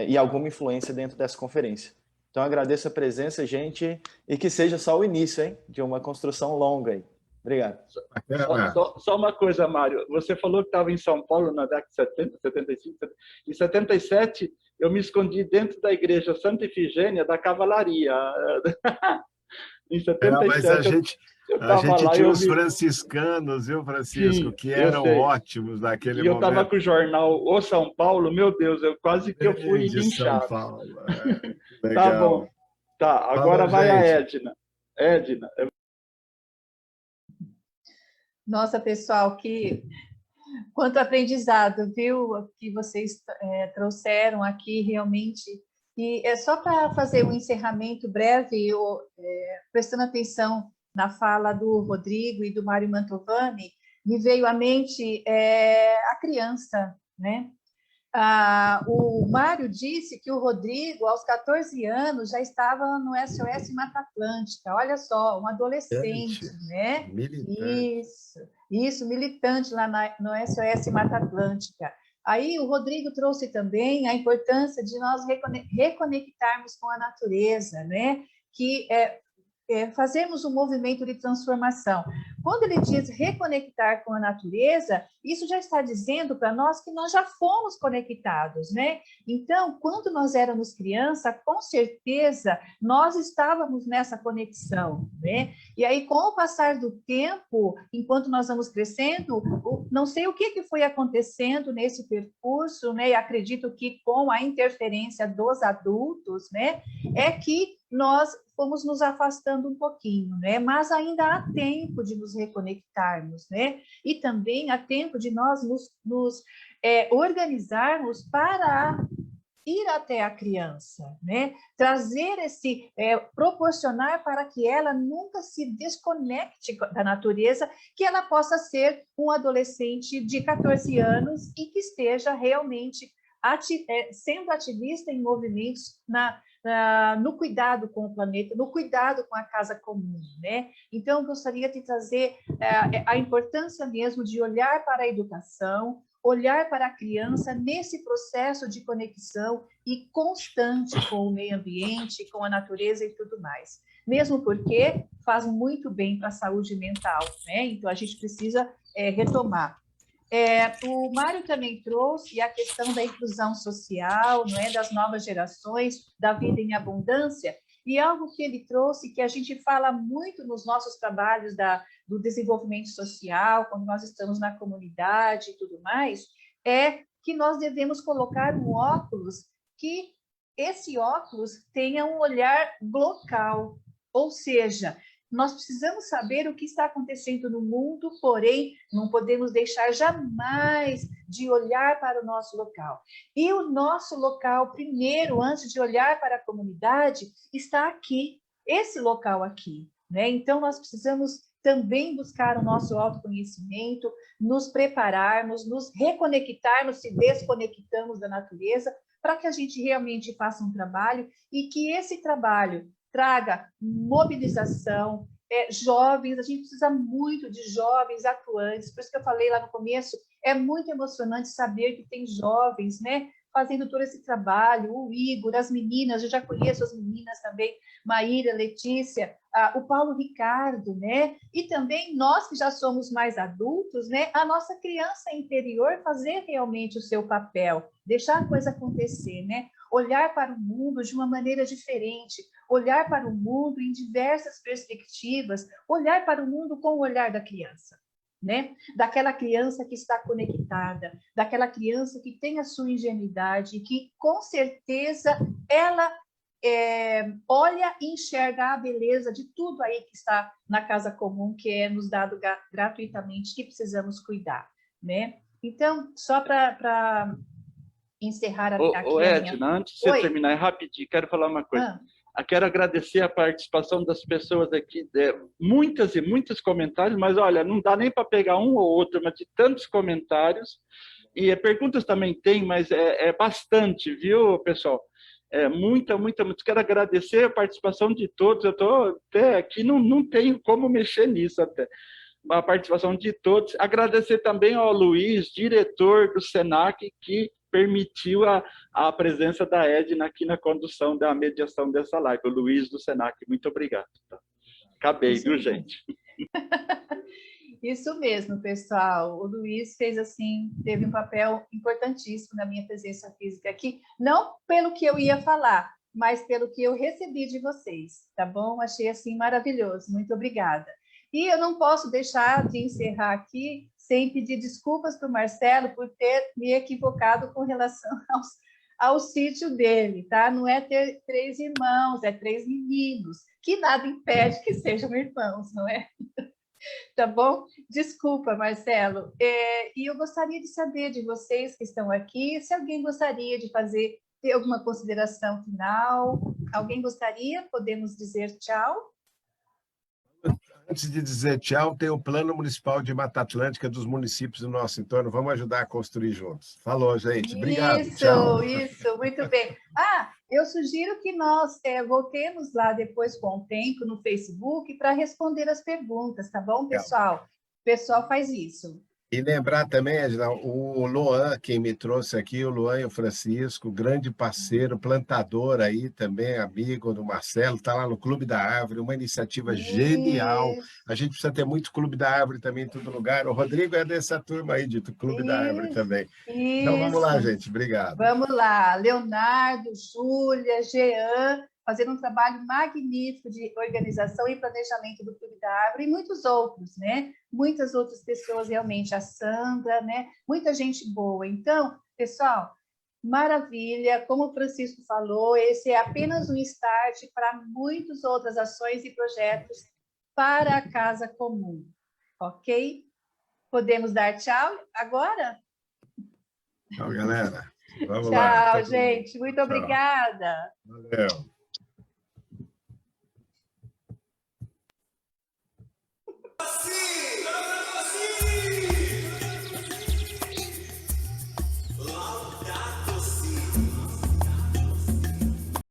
e alguma influência dentro dessa conferência. Então, agradeço a presença, gente, e que seja só o início, hein, de uma construção longa aí. Obrigado. Só uma coisa, Mário. Você falou que estava em São Paulo na década de 70, 75. Em 77, eu me escondi dentro da igreja Santa Ifigênia da Cavalaria. Em 77, mas a gente lá, tinha os franciscanos, viu, Francisco, Sim, que eram ótimos naquele momento. E eu estava com o jornal O São Paulo, meu Deus, quase que eu fui linchado. São Paulo. Legal. Tá bom. Tá, agora vai a Edna. Edna. Nossa, pessoal, quanto aprendizado, viu, que vocês trouxeram aqui, realmente. E é só para fazer um encerramento breve, prestando atenção na fala do Rodrigo e do Mário Mantovani, me veio à mente a criança, né? O Mário disse que o Rodrigo, aos 14 anos, já estava no SOS Mata Atlântica. Olha só, um adolescente, né? Militante. Isso, militante lá no SOS Mata Atlântica. Aí o Rodrigo trouxe também a importância de nós reconectarmos com a natureza, né? Que fazemos um movimento de transformação. Quando ele diz reconectar com a natureza, isso já está dizendo para nós que nós já fomos conectados, né? Então, quando nós éramos criança, com certeza nós estávamos nessa conexão, né? E aí, com o passar do tempo, enquanto nós vamos crescendo, não sei o que foi acontecendo nesse percurso, né? E acredito que com a interferência dos adultos, né? É que nós fomos nos afastando um pouquinho, né? Mas ainda há tempo de nos reconectarmos, né? E também há tempo de nós nos organizarmos para ir até a criança, né? Trazer proporcionar para que ela nunca se desconecte da natureza, que ela possa ser um adolescente de 14 anos e que esteja realmente sendo ativista em movimentos no cuidado com o planeta, no cuidado com a casa comum, né? Então, eu gostaria de trazer a importância mesmo de olhar para a educação, olhar para a criança nesse processo de conexão e constante com o meio ambiente, com a natureza e tudo mais. Mesmo porque faz muito bem para a saúde mental, né? Então, a gente precisa retomar. O Mário também trouxe a questão da inclusão social, não é, das novas gerações, da vida em abundância, e algo que ele trouxe, que a gente fala muito nos nossos trabalhos do desenvolvimento social, quando nós estamos na comunidade e tudo mais, é que nós devemos colocar um óculos que esse óculos tenha um olhar local, ou seja, nós precisamos saber o que está acontecendo no mundo, porém, não podemos deixar jamais de olhar para o nosso local. E o nosso local, primeiro, antes de olhar para a comunidade, está aqui, esse local aqui, né? Então, nós precisamos também buscar o nosso autoconhecimento, nos prepararmos, nos reconectarmos, se desconectamos da natureza, para que a gente realmente faça um trabalho e que esse trabalho traga mobilização, jovens, a gente precisa muito de jovens atuantes, por isso que eu falei lá no começo, é muito emocionante saber que tem jovens, né, fazendo todo esse trabalho, o Igor, as meninas, eu já conheço as meninas também, Maíra, Letícia, o Paulo Ricardo, né, e também nós que já somos mais adultos, né, a nossa criança interior fazer realmente o seu papel, deixar a coisa acontecer, né, olhar para o mundo de uma maneira diferente, olhar para o mundo em diversas perspectivas, olhar para o mundo com o olhar da criança, né? Daquela criança que está conectada, daquela criança que tem a sua ingenuidade, que com certeza ela olha e enxerga a beleza de tudo aí que está na casa comum, que é nos dado gratuitamente, que precisamos cuidar, né? Então, só para encerrar aqui Edna, antes de você terminar, rapidinho, quero falar uma coisa. Quero agradecer a participação das pessoas aqui, muitas e muitos comentários, mas olha, não dá nem para pegar um ou outro, mas de tantos comentários, e perguntas também tem, mas é bastante, viu, pessoal? Muita. Quero agradecer a participação de todos, eu estou até aqui, não tenho como mexer nisso até. A participação de todos. Agradecer também ao Luiz, diretor do SENAC, que permitiu a presença da Edna aqui na condução da mediação dessa live. O Luiz do SENAC, muito obrigado. Acabei, viu, gente? Isso mesmo, pessoal. O Luiz fez assim, teve um papel importantíssimo na minha presença física aqui, não pelo que eu ia falar, mas pelo que eu recebi de vocês, tá bom? Achei assim maravilhoso. Muito obrigada. E eu não posso deixar de encerrar aqui sem pedir desculpas para o Marcelo por ter me equivocado com relação ao sítio dele, tá? Não é ter 3 irmãos, é 3 meninos, que nada impede que sejam irmãos, não é? Tá bom? Desculpa, Marcelo. E eu gostaria de saber de vocês que estão aqui, se alguém gostaria de ter alguma consideração final. Alguém gostaria? Podemos dizer tchau? Antes de dizer tchau, tem o Plano Municipal de Mata Atlântica dos municípios do nosso entorno. Vamos ajudar a construir juntos. Falou, gente. Obrigado. Tchau. Isso, muito bem. Eu sugiro que nós voltemos lá depois com o tempo no Facebook para responder as perguntas, tá bom, pessoal? O pessoal faz isso. E lembrar também, Edna, o Luan, quem me trouxe aqui, o Luan e o Francisco, grande parceiro, plantador aí também, amigo do Marcelo, está lá no Clube da Árvore, uma iniciativa genial. A gente precisa ter muito Clube da Árvore também em todo lugar. O Rodrigo é dessa turma aí, do Clube da Árvore também. Então vamos lá, gente. Obrigado. Vamos lá. Leonardo, Júlia, Jean, fazendo um trabalho magnífico de organização e planejamento do Clube da Árvore, e muitos outros, né? Muitas outras pessoas, realmente, a Sandra, né? Muita gente boa. Então, pessoal, maravilha, como o Francisco falou, esse é apenas um start para muitas outras ações e projetos para a Casa Comum, ok? Podemos dar tchau agora? Tchau, galera. Vamos tchau, lá. gente. Muito obrigada. Valeu.